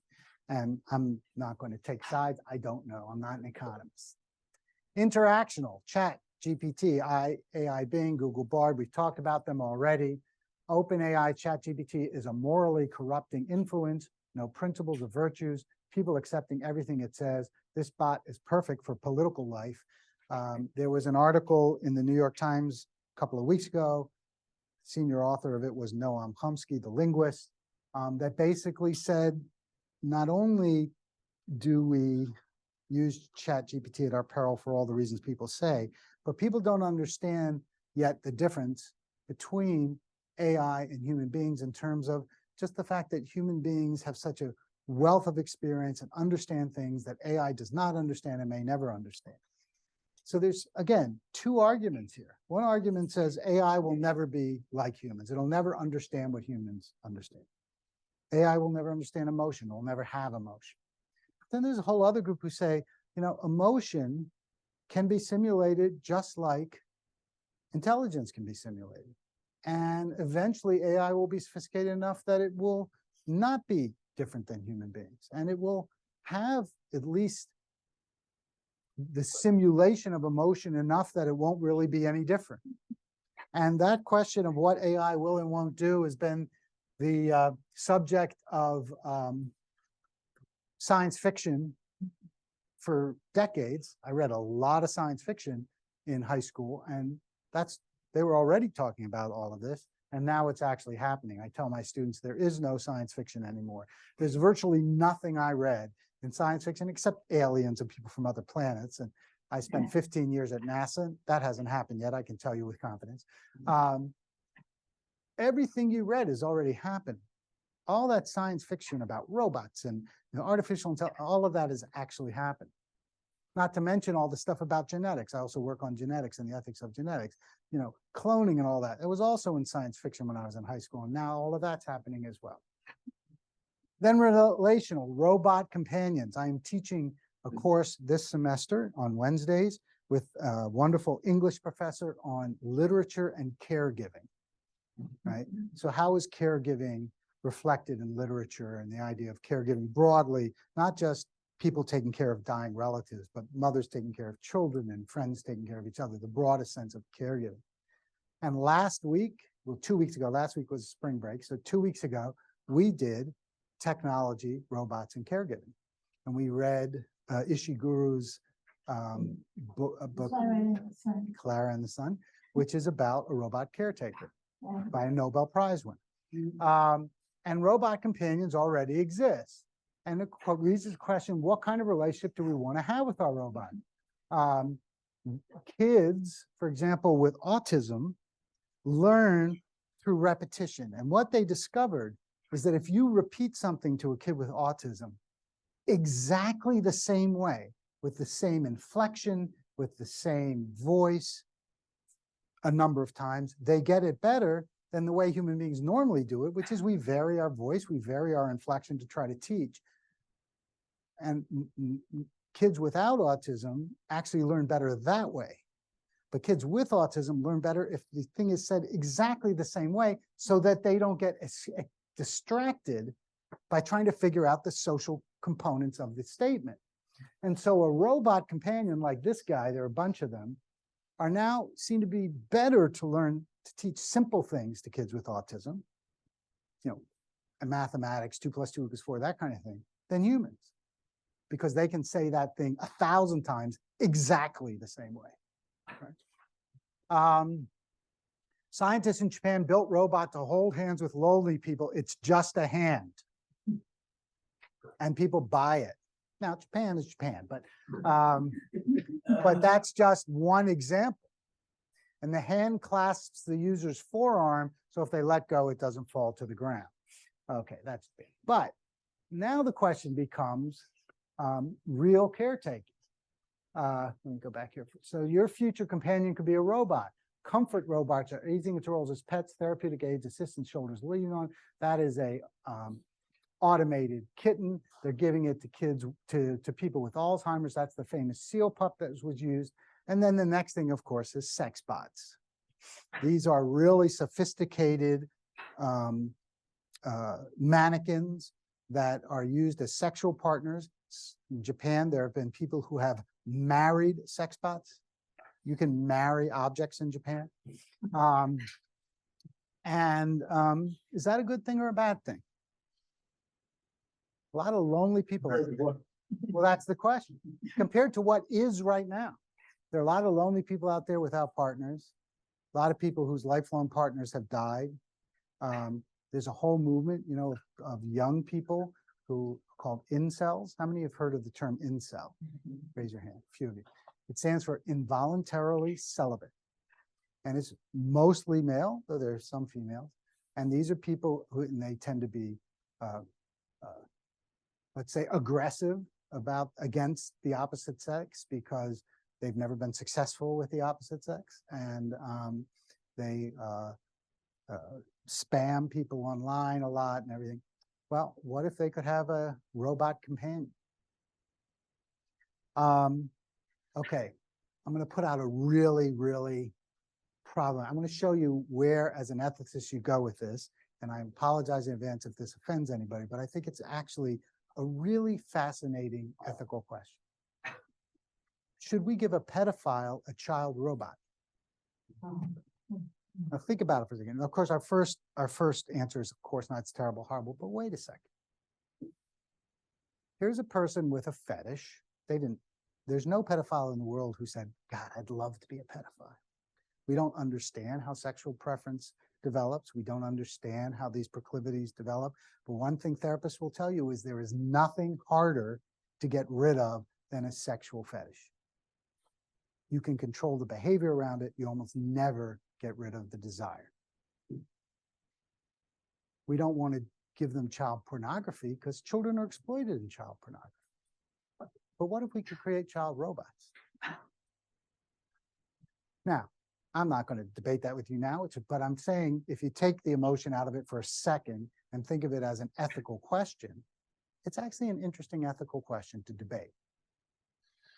And I'm not going to take sides. I don't know. I'm not an economist. Interactional, chat, GPT, AI Bing, Google Bard. We've talked about them already. OpenAI, ChatGPT is a morally corrupting influence, no principles or virtues, people accepting everything it says. This bot is perfect for political life. There was an article in the New York Times a couple of weeks ago. Senior author of it was Noam Chomsky, the linguist, that basically said, not only do we use ChatGPT at our peril for all the reasons people say, but people don't understand yet the difference between AI and human beings in terms of just the fact that human beings have such a wealth of experience and understand things that AI does not understand and may never understand. So there's, again, two arguments here. One argument says AI will never be like humans. It'll never understand what humans understand. AI will never understand emotion. It will never have emotion. Then there's a whole other group who say, emotion can be simulated just like intelligence can be simulated. And eventually AI will be sophisticated enough that it will not be different than human beings. And it will have at least the simulation of emotion enough that it won't really be any different. And that question of what AI will and won't do has been the subject of science fiction for decades. I read a lot of science fiction in high school, and they were already talking about all of this, and now it's actually happening. I tell my students there is no science fiction anymore. There's virtually nothing I read in science fiction except aliens and people from other planets. And I spent 15 years at NASA. That hasn't happened yet, I can tell you with confidence. Everything you read is already happening. All that science fiction about robots and artificial intelligence, all of that is actually happening. Not to mention all the stuff about genetics. I also work on genetics and the ethics of genetics, cloning and all that. It was also in science fiction when I was in high school, and now all of that's happening as well. Then relational, robot companions. I am teaching a course this semester on Wednesdays with a wonderful English professor on literature and caregiving, right? So how is caregiving reflected in literature and the idea of caregiving broadly, not just people taking care of dying relatives, but mothers taking care of children and friends taking care of each other, the broadest sense of caregiving. And last week, well, 2 weeks ago, last week was spring break. So 2 weeks ago, we did technology, robots, and caregiving. And we read Ishiguro's book, Clara and the Sun, which is about a robot caretaker by a Nobel Prize winner. And robot companions already exist. And it raises the question, what kind of relationship do we want to have with our robot? Kids, for example, with autism, learn through repetition. And what they discovered is that if you repeat something to a kid with autism exactly the same way, with the same inflection, with the same voice, a number of times, they get it better than the way human beings normally do it, which is we vary our voice, we vary our inflection to try to teach. And kids without autism actually learn better that way. But kids with autism learn better if the thing is said exactly the same way so that they don't get distracted by trying to figure out the social components of the statement. And so a robot companion like this guy, there are a bunch of them, are now seen to be better to learn to teach simple things to kids with autism, and mathematics, 2 + 2 = 4, that kind of thing, than humans, because they can say that thing 1,000 times exactly the same way. Right? Scientists in Japan built robot to hold hands with lonely people. It's just a hand, and people buy it. Now, Japan is Japan, but that's just one example. And the hand clasps the user's forearm, so if they let go, it doesn't fall to the ground. Okay, that's big. But now the question becomes real caretaking. Let me go back here. So your future companion could be a robot. Comfort robots are easing its roles as pets, therapeutic aids, assistants, shoulders leaning on. That is a automated kitten. They're giving it to kids, to people with Alzheimer's. That's the famous seal pup that was used. And then the next thing, of course, is sex bots. These are really sophisticated mannequins that are used as sexual partners. In Japan, there have been people who have married sex bots. You can marry objects in Japan. Is that a good thing or a bad thing? A lot of lonely people. Well, that's the question. Compared to what is right now, there are a lot of lonely people out there without partners. A lot of people whose lifelong partners have died. There's a whole movement, you know, of young people who are called incels. How many have heard of the term incel? Raise your hand, a few of you. It stands for involuntarily celibate. And it's mostly male, though there are some females. And these are people who, and they tend to be, let's say, aggressive against the opposite sex because they've never been successful with the opposite sex. And they spam people online a lot and everything. Well, what if they could have a robot companion? Okay, I'm going to put out a really problem. I'm going to show you where, as an ethicist, you go with this. And I apologize in advance if this offends anybody, but I think it's actually a really fascinating ethical question. Should we give a pedophile a child robot? Now think about it for a second. Of course, our first answer is, of course, not it's terrible, horrible, but wait a second. Here's a person with a fetish. There's no pedophile in the world who said, God, I'd love to be a pedophile. We don't understand how sexual preference develops. We don't understand how these proclivities develop. But one thing therapists will tell you is there is nothing harder to get rid of than a sexual fetish. You can control the behavior around it. You almost never get rid of the desire. We don't want to give them child pornography because children are exploited in child pornography. But what if we could create child robots? Now, I'm not going to debate that with you now, but I'm saying if you take the emotion out of it for a second and think of it as an ethical question, it's actually an interesting ethical question to debate.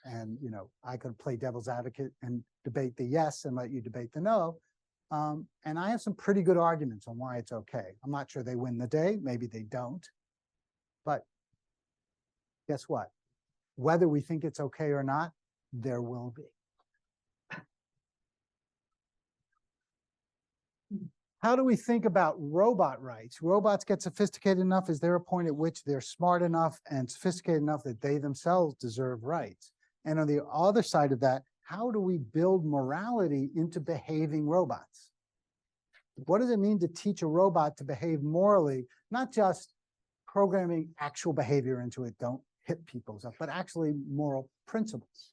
And, you know, I could play devil's advocate and debate the yes and let you debate the no. And I have some pretty good arguments on why it's okay. I'm not sure they win the day. Maybe they don't. But guess what? Whether we think it's okay or not, there will be. How do we think about robot rights? Robots get sophisticated enough. Is there a point at which they're smart enough and sophisticated enough that they themselves deserve rights? And on the other side of that, how do we build morality into behaving robots? What does it mean to teach a robot to behave morally, not just programming actual behavior into it, don't hit people, but actually moral principles?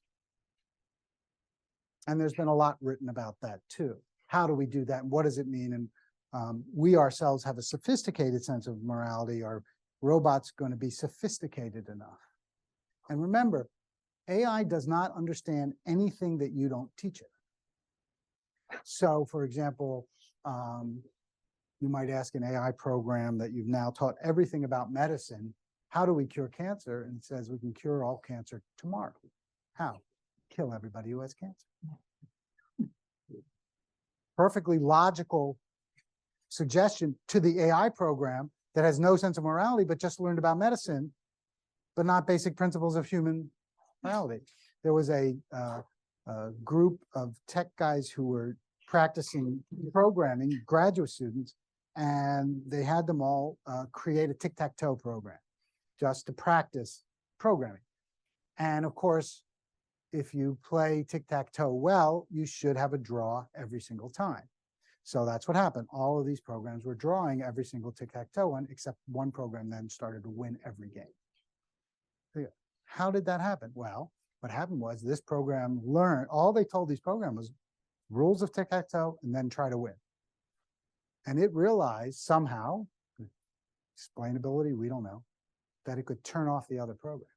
And there's been a lot written about that too. How do we do that? And what does it mean? And we ourselves have a sophisticated sense of morality. Are robots going to be sophisticated enough? And remember, AI does not understand anything that you don't teach it. So, for example, you might ask an AI program that you've now taught everything about medicine, how do we cure cancer? And it says we can cure all cancer tomorrow. How? Kill everybody who has cancer. Perfectly logical suggestion to the AI program that has no sense of morality, but just learned about medicine, but not basic principles of human morality. There was a group of tech guys who were practicing programming, graduate students, and they had them all create a tic-tac-toe program just to practice programming. And of course, if you play tic-tac-toe well, you should have a draw every single time. So that's what happened. All of these programs were drawing every single tic-tac-toe one, except one program then started to win every game. How did that happen? Well, what happened was this program learned, all they told these programs was rules of tic-tac-toe and then try to win. And it realized somehow, explainability, we don't know, that it could turn off the other program.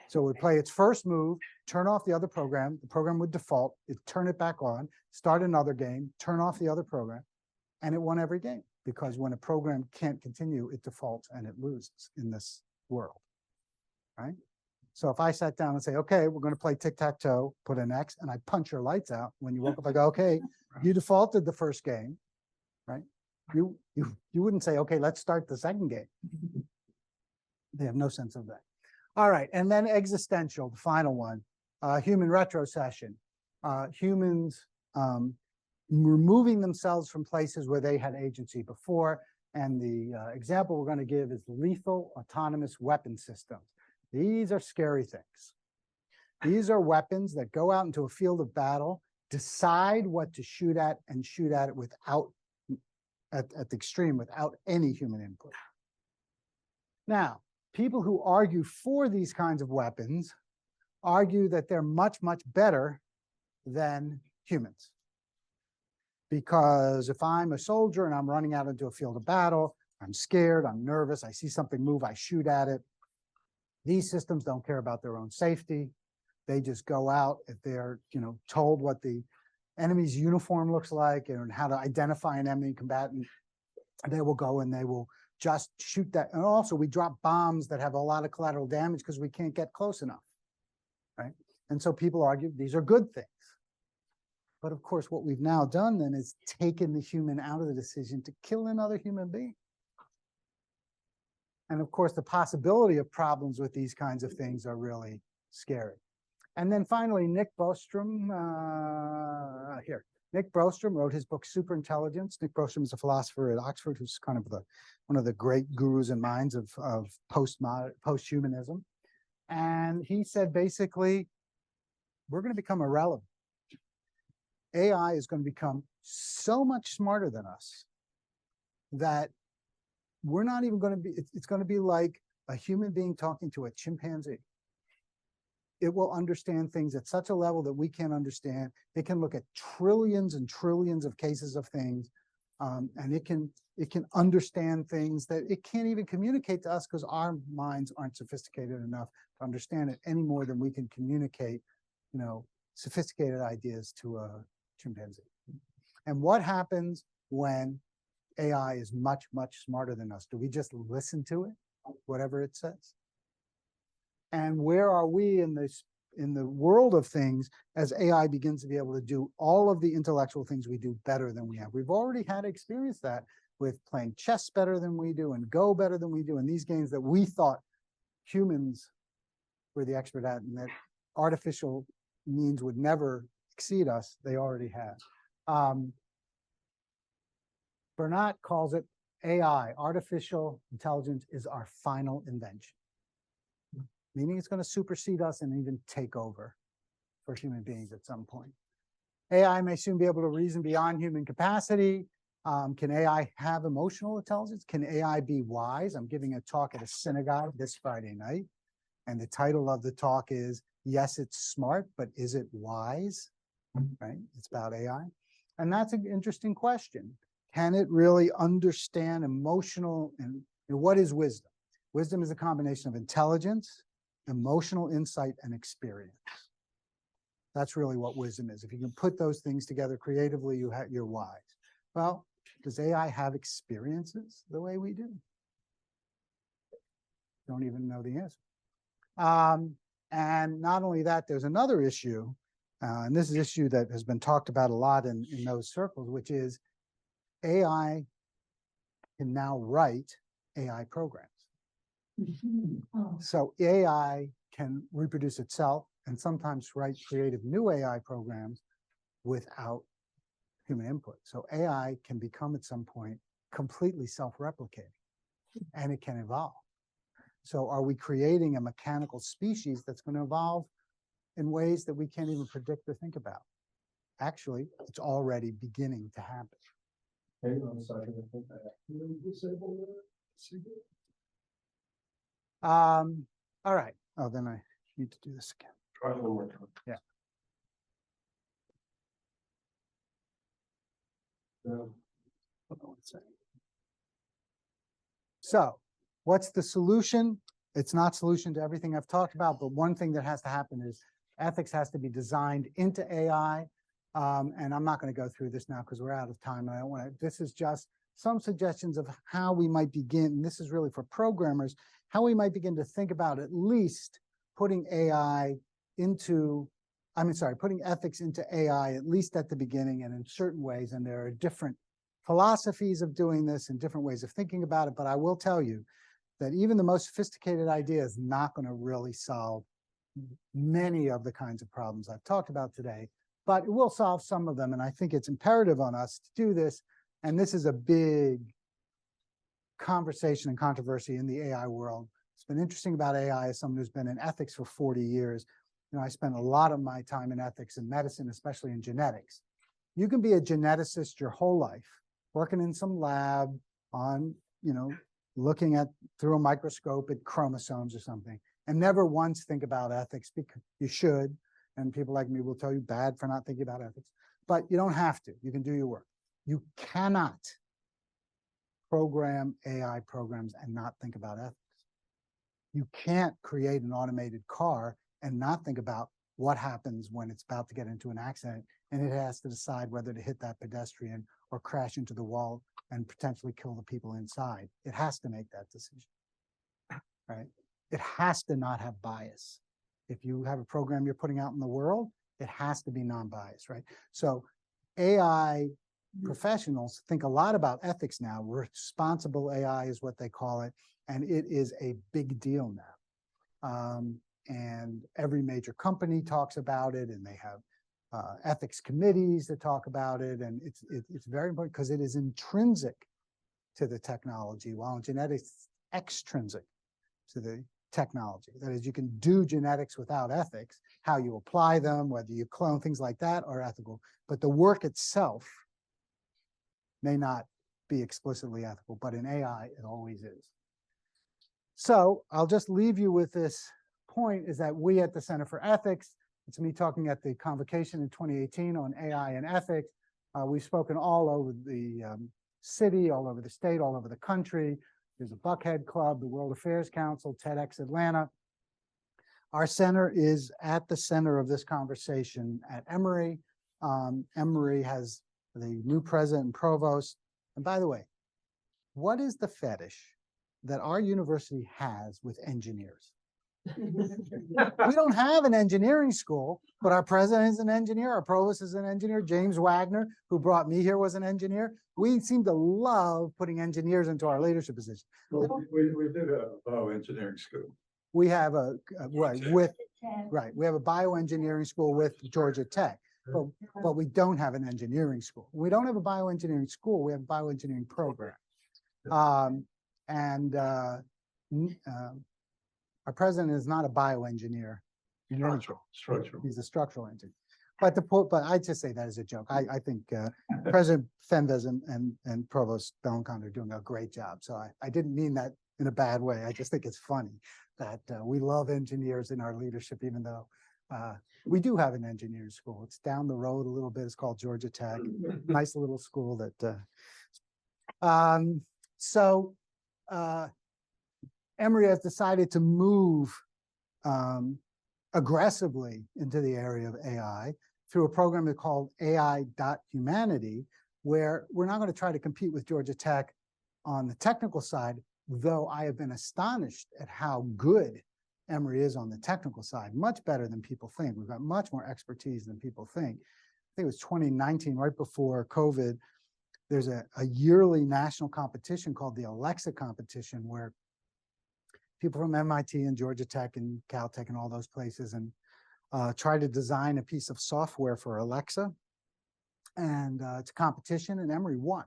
So it would play its first move, turn off the other program, the program would default, it'd turn it back on, start another game, turn off the other program, and it won every game because when a program can't continue, it defaults and it loses in this world, right? So if I sat down and say, okay, we're going to play tic-tac-toe, put an X, and I punch your lights out, when you woke up, I go, okay, you defaulted the first game, right? You wouldn't say, okay, let's start the second game. They have no sense of that. All right, and then existential, the final one, human retrocession. Humans removing themselves from places where they had agency before. And the example we're going to give is lethal autonomous weapon systems. These are scary things. These are weapons that go out into a field of battle, decide what to shoot at, and shoot at it without, at the extreme, without any human input. Now, people who argue for these kinds of weapons argue that they're much, much better than humans. Because if I'm a soldier and I'm running out into a field of battle, I'm scared, I'm nervous, I see something move, I shoot at it. These systems don't care about their own safety. They just go out if they're, told what the enemy's uniform looks like and how to identify an enemy combatant. They will go and they will just shoot that. And also we drop bombs that have a lot of collateral damage because we can't get close enough, right? And so people argue these are good things. But of course, what we've now done then is taken the human out of the decision to kill another human being. And of course, the possibility of problems with these kinds of things are really scary. And then finally, Nick Bostrom, Nick Bostrom wrote his book, Superintelligence. Nick Bostrom is a philosopher at Oxford who's kind of one of the great gurus and minds of post-humanism. And he said, basically, we're going to become irrelevant. AI is going to become so much smarter than us that we're not even going to be, it's going to be like a human being talking to a chimpanzee. It will understand things at such a level that we can't understand. It can look at trillions and trillions of cases of things, and it can understand things that it can't even communicate to us because our minds aren't sophisticated enough to understand it any more than we can communicate, sophisticated ideas to a chimpanzee. And what happens when AI is much, much smarter than us? Do we just listen to it, whatever it says? And where are we in the world of things as AI begins to be able to do all of the intellectual things we do better than we have? We've already had experience that with playing chess better than we do and Go better than we do, and these games that we thought humans were the expert at and that artificial means would never exceed us, they already have. Bernat calls it AI, artificial intelligence is our final invention. Meaning it's going to supersede us and even take over for human beings at some point. AI may soon be able to reason beyond human capacity. Can AI have emotional intelligence? Can AI be wise? I'm giving a talk at a synagogue this Friday night, and the title of the talk is, yes, it's smart, but is it wise? Right? It's about AI. And that's an interesting question. Can it really understand emotional, and what is wisdom? Wisdom is a combination of intelligence, emotional insight, and experience. That's really what wisdom is. If you can put those things together creatively, you're wise. Well, does AI have experiences the way we do? Don't even know the answer. And not only that, there's another issue, and this is an issue that has been talked about a lot in those circles, which is AI can now write AI programs. So AI can reproduce itself and sometimes write creative new AI programs without human input. So AI can become at some point completely self-replicating, and it can evolve. So are we creating a mechanical species that's going to evolve in ways that we can't even predict or think about? Actually, it's already beginning to happen. Hang on a second, I think I have to disable that. All right. Oh, then I need to do this again. Try one more time. Yeah. No. Hold on one second. So what's the solution? It's not solution to everything I've talked about, but one thing that has to happen is ethics has to be designed into AI. And I'm not going to go through this now because we're out of time. And I don't want to, this is just some suggestions of how we might begin, and this is really for programmers, how we might begin to think about at least putting putting ethics into AI, at least at the beginning and in certain ways. And there are different philosophies of doing this and different ways of thinking about it. But I will tell you that even the most sophisticated idea is not going to really solve many of the kinds of problems I've talked about today, but it will solve some of them. And I think it's imperative on us to do this. And this is a big conversation and controversy in the AI world. It's been interesting about AI as someone who's been in ethics for 40 years. You know, I spent a lot of my time in ethics and medicine, especially in genetics. You can be a geneticist your whole life, working in some lab on, looking at through a microscope at chromosomes or something, and never once think about ethics, because you should. And people like me will tell you bad for not thinking about ethics, but you don't have to. You can do your work. You cannot program AI programs and not think about ethics. You can't create an automated car and not think about what happens when it's about to get into an accident and it has to decide whether to hit that pedestrian or crash into the wall and potentially kill the people inside. It has to make that decision, right? It has to not have bias. If you have a program you're putting out in the world, it has to be non-biased, right? So AI professionals think a lot about ethics now. Responsible AI is what they call it, and it is a big deal now. And every major company talks about it, and they have ethics committees that talk about it, and it's very important because it is intrinsic to the technology, while in genetics, it's extrinsic to the technology. That is, you can do genetics without ethics. How you apply them, whether you clone, things like that are ethical, but the work itself may not be explicitly ethical, but in AI, it always is. So I'll just leave you with this point, is that we at the Center for Ethics, it's me talking at the convocation in 2018 on AI and ethics. We've spoken all over the city, all over the state, all over the country. There's a Buckhead Club, the World Affairs Council, TEDx Atlanta. Our center is at the center of this conversation at Emory. Emory has the new president and provost. And by the way, what is the fetish that our university has with engineers? We don't have an engineering school, but our president is an engineer, our provost is an engineer, James Wagner, who brought me here, was an engineer. We seem to love putting engineers into our leadership position. Well, we did a bioengineering school. We have we have a bioengineering school with Georgia Tech, but we don't have an engineering school. We don't have a bioengineering school, we have a bioengineering program. Our president is not a bioengineer. Structural. He's a structural engineer. But I just say that as a joke. I think President Fenves and Provost Bellincon are doing a great job. So I didn't mean that in a bad way. I just think it's funny that we love engineers in our leadership, even though we do have an engineering school. It's down the road a little bit. It's called Georgia Tech. Nice little school that. Emory has decided to move aggressively into the area of AI through a program called AI.Humanity, where we're not going to try to compete with Georgia Tech on the technical side, though I have been astonished at how good Emory is on the technical side, much better than people think. We've got much more expertise than people think. I think it was 2019, right before COVID, there's a yearly national competition called the Alexa competition, where people from MIT and Georgia Tech and Caltech and all those places and try to design a piece of software for Alexa. And it's a competition, and Emory won.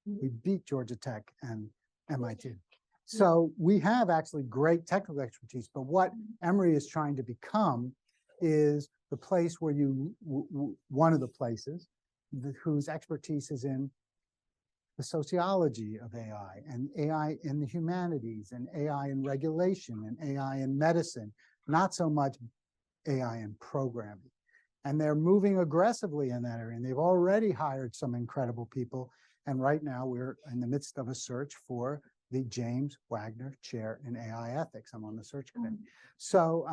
We beat Georgia Tech and MIT. So we have actually great technical expertise, but what Emory is trying to become is the place where one of the places whose expertise is in the sociology of AI and AI in the humanities and AI in regulation and AI in medicine, not so much AI in programming. And they're moving aggressively in that area. And they've already hired some incredible people. And right now we're in the midst of a search for the James Wagner Chair in AI Ethics. I'm on the search committee. So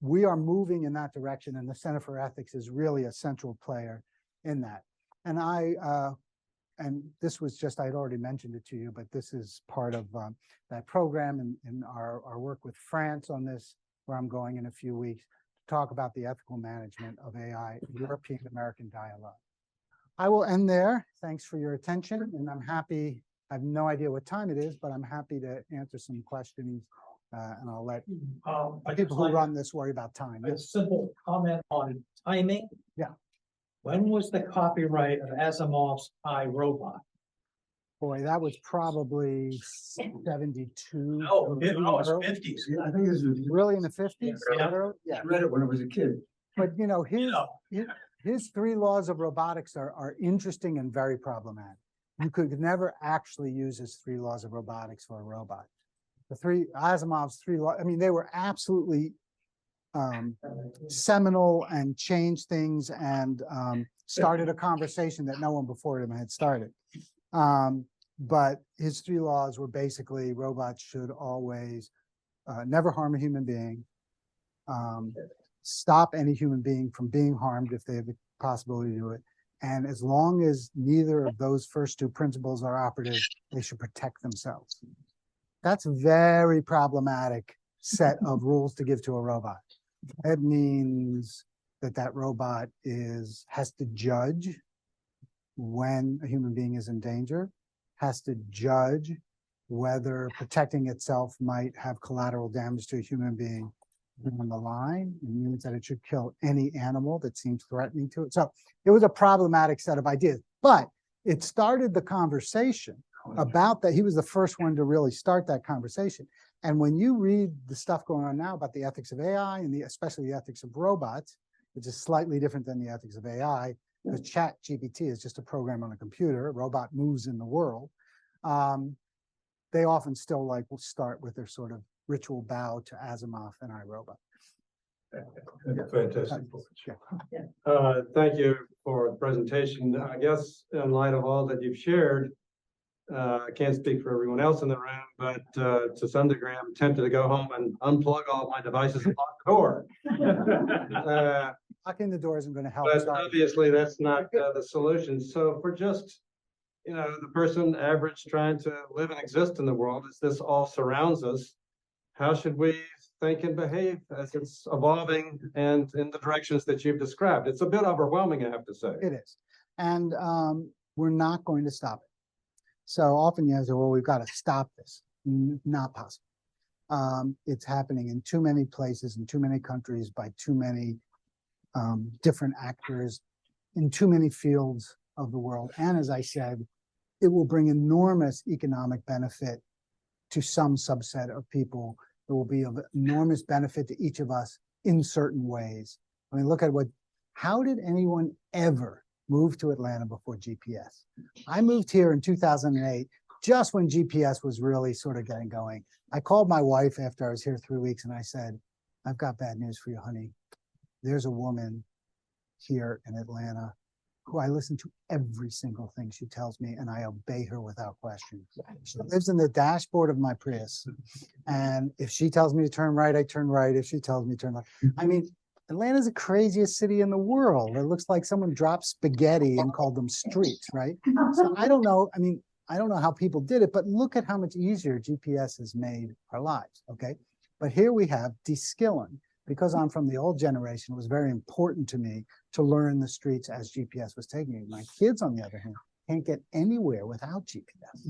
we are moving in that direction, and the Center for Ethics is really a central player in that. And I and this was just, I'd already mentioned it to you, but this is part of that program and our work with France on this, where I'm going in a few weeks to talk about the ethical management of AI, European-American dialogue. I will end there. Thanks for your attention, and I'm happy, I have no idea what time it is, but I'm happy to answer some questions, and I'll let I people who run this worry about time. A simple comment on timing. Yeah. When was the copyright of Asimov's I, Robot? Boy, that was probably 72. No, it was early- 50s. Yeah, I think this is, Really in the 50s? Yeah. Yeah. I read it when I was a kid. But you know, You know, his three laws of robotics are interesting and very problematic. You could never actually use his three laws of robotics for a robot. Asimov's three laws, I mean, they were absolutely seminal and changed things and started a conversation that no one before him had started. But his three laws were basically robots should always never harm a human being, stop any human being from being harmed if they have the possibility to do it. And as long as neither of those first two principles are operative, they should protect themselves. That's a very problematic set of rules to give to a robot. It means that that robot has to judge when a human being is in danger, has to judge whether protecting itself might have collateral damage to a human being on the line. It means that it should kill any animal that seems threatening to it. So it was a problematic set of ideas, but it started the conversation about that. He was the first one to really start that conversation. And when you read the stuff going on now about the ethics of AI and especially the ethics of robots, which is slightly different than the ethics of AI, because Chat GPT is just a program on a computer, a robot moves in the world. They often still will start with their sort of ritual bow to Asimov and iRobot. Fantastic. Yeah. Thank you for the presentation. I guess in light of all that you've shared, I can't speak for everyone else in the room, but to some degree, I'm tempted to go home and unplug all my devices and lock the door. Locking the door isn't going to help. But Sorry. obviously, that's not the solution. So for just, the person average trying to live and exist in the world, as this all surrounds us, how should we think and behave as it's evolving and in the directions that you've described? It's a bit overwhelming, I have to say. It is. And we're not going to stop it. So often you have to say, well, we've got to stop this. Not possible. It's happening in too many places, in too many countries, by too many different actors, in too many fields of the world. And as I said, it will bring enormous economic benefit to some subset of people. It will be of enormous benefit to each of us in certain ways. I mean, look at how did anyone ever move to Atlanta before GPS? I moved here in 2008, just when GPS was really sort of getting going. I called my wife after I was here 3 weeks and I said, I've got bad news for you, honey. There's a woman here in Atlanta who I listen to every single thing she tells me and I obey her without question. She lives in the dashboard of my Prius. And if she tells me to turn right, I turn right. If she tells me to turn left. I mean, Atlanta's the craziest city in the world. It looks like someone dropped spaghetti and called them streets, right? So I don't know. I mean, I don't know how people did it, but look at how much easier GPS has made our lives, okay? But here we have de-skilling. Because I'm from the old generation, it was very important to me to learn the streets as GPS was taking me. My kids, on the other hand, can't get anywhere without GPS.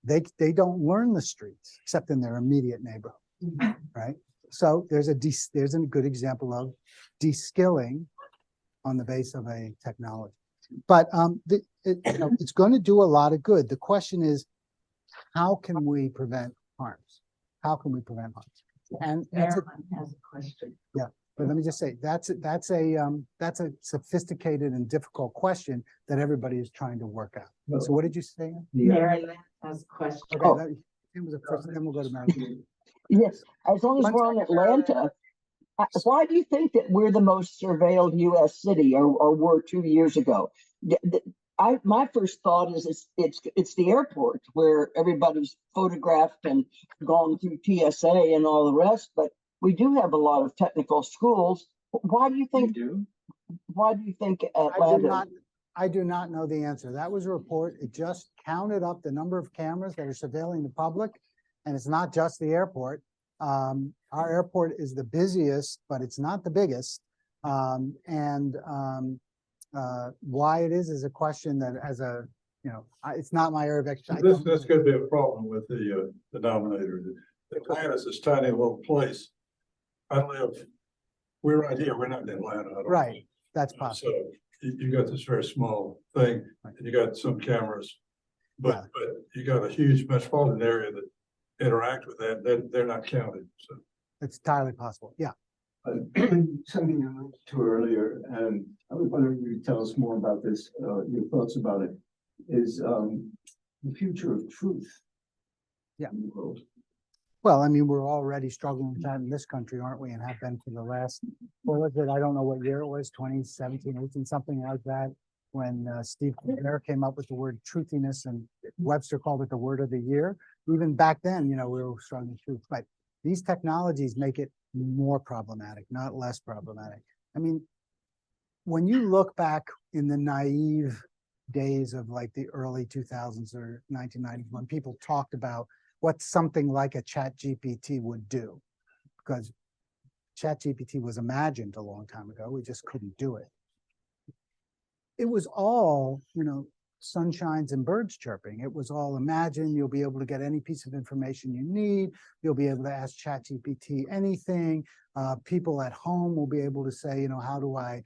They don't learn the streets except in their immediate neighborhood, right? So there's a good example of de-skilling on the base of a technology. But it's going to do a lot of good. The question is, how can we prevent harms? How can we prevent harms? And Marilyn has a question. Yeah, but let me just say that's a sophisticated and difficult question that everybody is trying to work out. So what did you say? Marilyn has a question. Okay, Tim was the first, then we'll go to Marilyn. Yes, as long as we're on Atlanta, why do you think that we're the most surveilled U.S. city, or were 2 years ago? My first thought is it's the airport where everybody's photographed and gone through TSA and all the rest. But we do have a lot of technical schools. Why do you think? Why do you think Atlanta? I do not know the answer. That was a report. It just counted up the number of cameras that are surveilling the public. And it's not just the airport. Our airport is the busiest, but it's not the biggest. Why it is a question that as a, it's not my area of expertise. This could be a problem with the denominator. Atlanta is this tiny little place. We're right here. We're not in Atlanta. I don't Right. think. That's possible. So you got this very small thing, Right. and you got some cameras, Yeah. but you got a huge metropolitan area that interact with that. They're not counted. So It's entirely possible. Yeah. Something I alluded to earlier, and I was wondering if you could tell us more about this, your thoughts about it, is the future of truth. Yeah. in the world. Well, I mean, we're already struggling with that in this country, aren't we? And have been for the last, what was it? I don't know what year it was, 2017, 18, something like that. When Steve Colbert came up with the word truthiness and Webster called it the word of the year. Even back then, we were struggling with truth. But these technologies make it more problematic, not less problematic. I mean, when you look back in the naive days of like the early 2000s or 1990s, when people talked about what something like a chat GPT would do, because chat GPT was imagined a long time ago. We just couldn't do it. It was all, sunshines and birds chirping. It was all imagine you'll be able to get any piece of information you need. You'll be able to ask ChatGPT anything. People at home will be able to say, how do I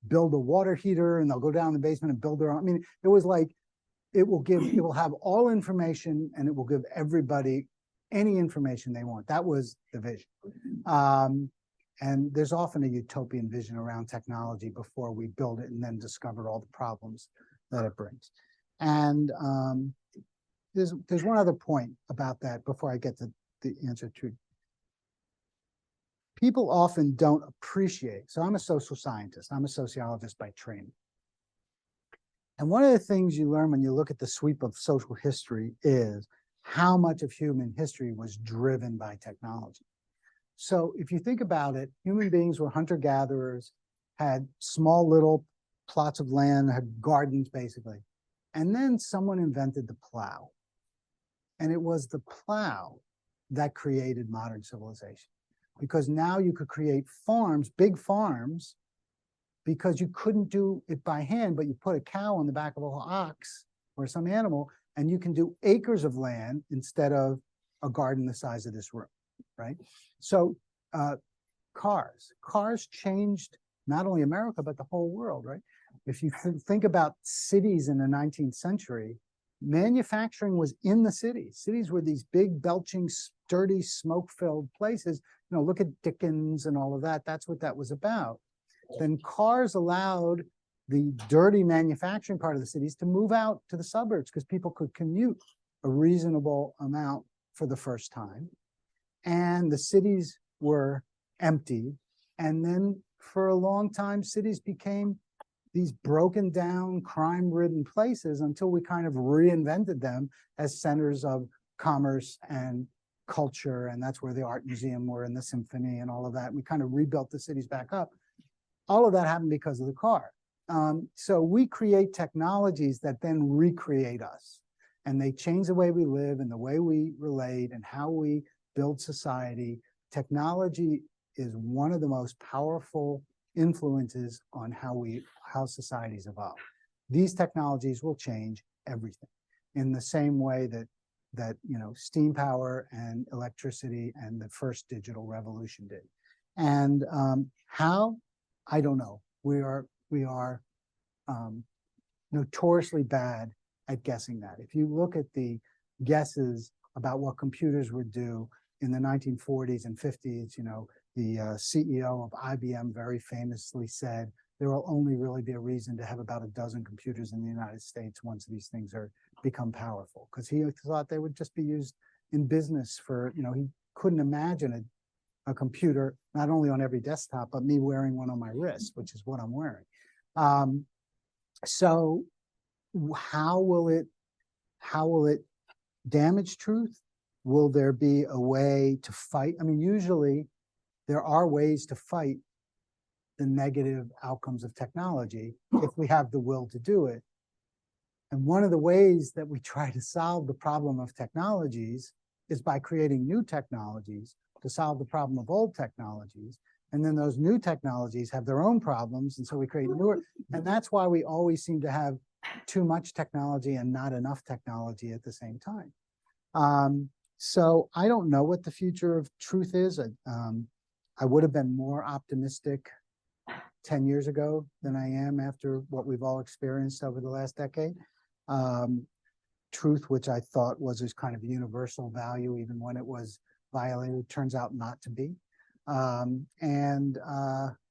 build a water heater? And they'll go down in the basement and build their own. I mean, it was like, it will have all information and it will give everybody any information they want. That was the vision. And there's often a utopian vision around technology before we build it and then discover all the problems that it brings. And there's one other point about that before I get to the answer to. People often don't appreciate. So I'm a social scientist. I'm a sociologist by training. And one of the things you learn when you look at the sweep of social history is how much of human history was driven by technology. So if you think about it, human beings were hunter-gatherers, had small little plots of land, had gardens basically. And then someone invented the plow. And it was the plow that created modern civilization. Because now you could create farms, big farms, because you couldn't do it by hand, but you put a cow on the back of an ox or some animal, and you can do acres of land instead of a garden the size of this room, right? So cars changed not only America, but the whole world, right? If you think about cities in the 19th century, manufacturing was in the cities. Cities were these big, belching, dirty, smoke-filled places. Look at Dickens and all of that. That's what that was about. Then cars allowed the dirty manufacturing part of the cities to move out to the suburbs because people could commute a reasonable amount for the first time. And the cities were empty. And then for a long time, cities became these broken down, crime-ridden places until we kind of reinvented them as centers of commerce and culture. And that's where the art museum were and the symphony and all of that. We kind of rebuilt the cities back up. All of that happened because of the car. So we create technologies that then recreate us. And they change the way we live and the way we relate and how we build society. Technology is one of the most powerful influences on how societies evolve. These technologies will change everything in the same way that steam power and electricity and the first digital revolution did. And how? I don't know. We are notoriously bad at guessing that. If you look at the guesses about what computers would do in the 1940s and 50s, the CEO of IBM very famously said, there will only really be a reason to have about a dozen computers in the United States once these things become powerful, because he thought they would just be used in business for, he couldn't imagine a computer, not only on every desktop, but me wearing one on my wrist, which is what I'm wearing. So how will it damage truth? Will there be a way to fight? I mean, usually there are ways to fight the negative outcomes of technology if we have the will to do it. And one of the ways that we try to solve the problem of technologies is by creating new technologies to solve the problem of old technologies. And then those new technologies have their own problems. And so we create newer, and that's why we always seem to have too much technology and not enough technology at the same time. So I don't know what the future of truth is. I would have been more optimistic 10 years ago than I am after what we've all experienced over the last decade. Truth, which I thought was this kind of universal value, even when it was violated, turns out not to be.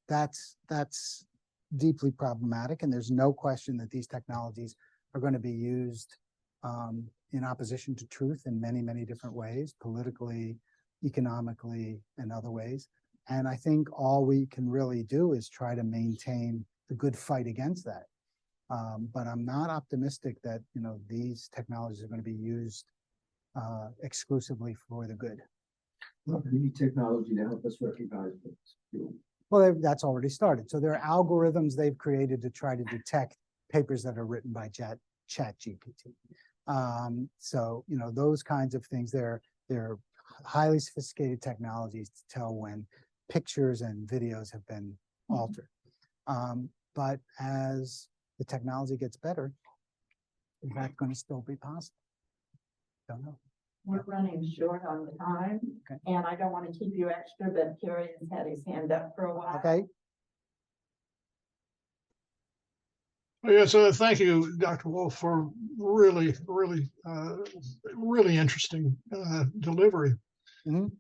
That's deeply problematic. And there's no question that these technologies are going to be used in opposition to truth in many, many different ways, politically, economically, and other ways. And I think all we can really do is try to maintain the good fight against that. But I'm not optimistic that, you know, these technologies are going to be used exclusively for the good. Well, we need technology to help us recognize things. Well, that's already started. So there are algorithms they've created to try to detect papers that are written by ChatGPT. So, you know, those kinds of things, they're highly sophisticated technologies to tell when pictures and videos have been altered. But as the technology gets better, is that going to still be possible? Don't know. We're running short on the time, Okay. and I don't want to keep you extra, but Terry has had his hand up for a while. Okay. Yes, thank you, Dr. Wolfe, for really interesting delivery. Mhm.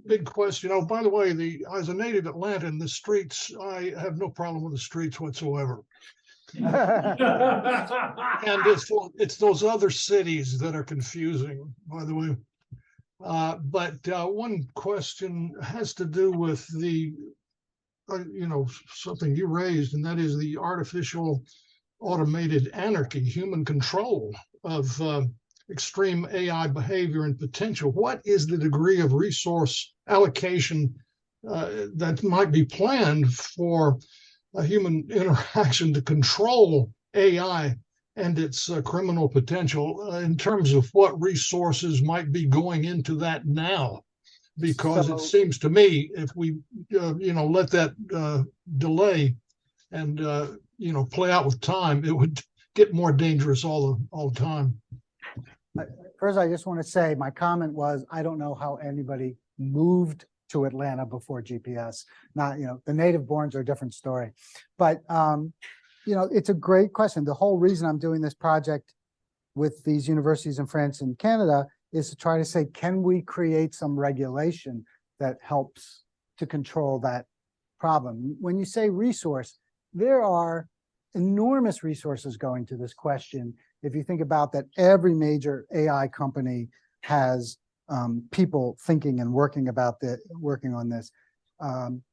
Big question. Oh, by the way, as a native Atlantan, the streets, I have no problem with the streets whatsoever. And it's those other cities that are confusing, by the way. But one question has to do with the, you know, something you raised, and that is the artificial automated anarchy, human control of extreme AI behavior and potential. What is the degree of resource allocation that might be planned for a human interaction to control AI and its criminal potential in terms of what resources might be going into that now? Because it seems to me if we, you know, let that delay and, you know, play out with time, it would get more dangerous all the time. First, I just want to say my comment was, I don't know how anybody moved to Atlanta before GPS. Not, you know, the native borns are a different story. But, you know, it's a great question. The whole reason I'm doing this project with these universities in France and Canada is to try to say, can we create some regulation that helps to control that problem? When you say resource, there are enormous resources going to this question. If you think about that, every major AI company has people thinking and working on this.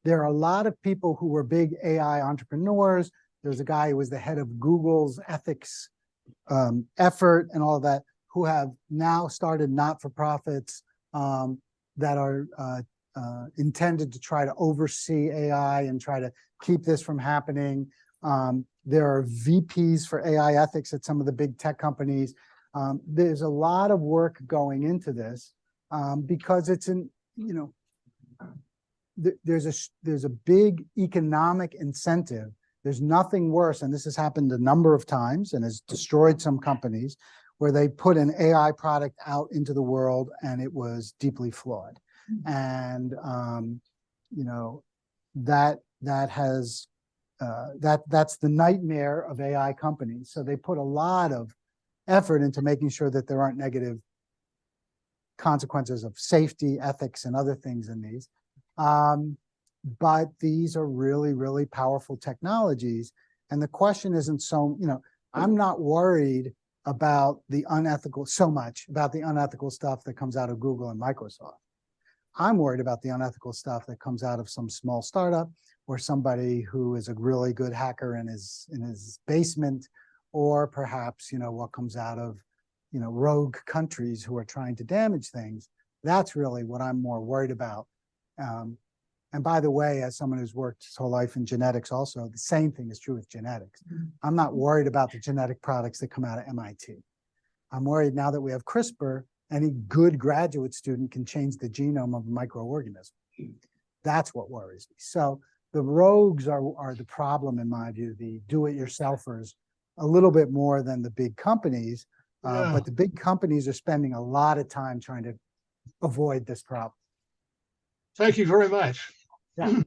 There are a lot of people who were big AI entrepreneurs. There's a guy who was the head of Google's ethics effort and all of that, who have now started not-for-profits that are intended to try to oversee AI and try to keep this from happening. There are VPs for AI ethics at some of the big tech companies. There's a lot of work going into this because it's an, you know, there's a big economic incentive. There's nothing worse, and this has happened a number of times and has destroyed some companies, where they put an AI product out into the world and it was deeply flawed. And you know, that's the nightmare of AI companies. So they put a lot of effort into making sure that there aren't negative consequences of safety, ethics, and other things in these. But these are really, really powerful technologies. And the question isn't so, you know, I'm not worried about the unethical, so much about the unethical stuff that comes out of Google and Microsoft. I'm worried about the unethical stuff that comes out of some small startup or somebody who is a really good hacker in his basement, or perhaps, you know, what comes out of, you know, rogue countries who are trying to damage things. That's really what I'm more worried about. And by the way, as someone who's worked his whole life in genetics also, the same thing is true with genetics. I'm not worried about the genetic products that come out of MIT. I'm worried now that we have CRISPR, any good graduate student can change the genome of a microorganism. That's what worries me. So the rogues are the problem in my view, the do-it-yourselfers, a little bit more than the big companies. Yeah. But the big companies are spending a lot of time trying to avoid this problem. Thank you very much. Yeah.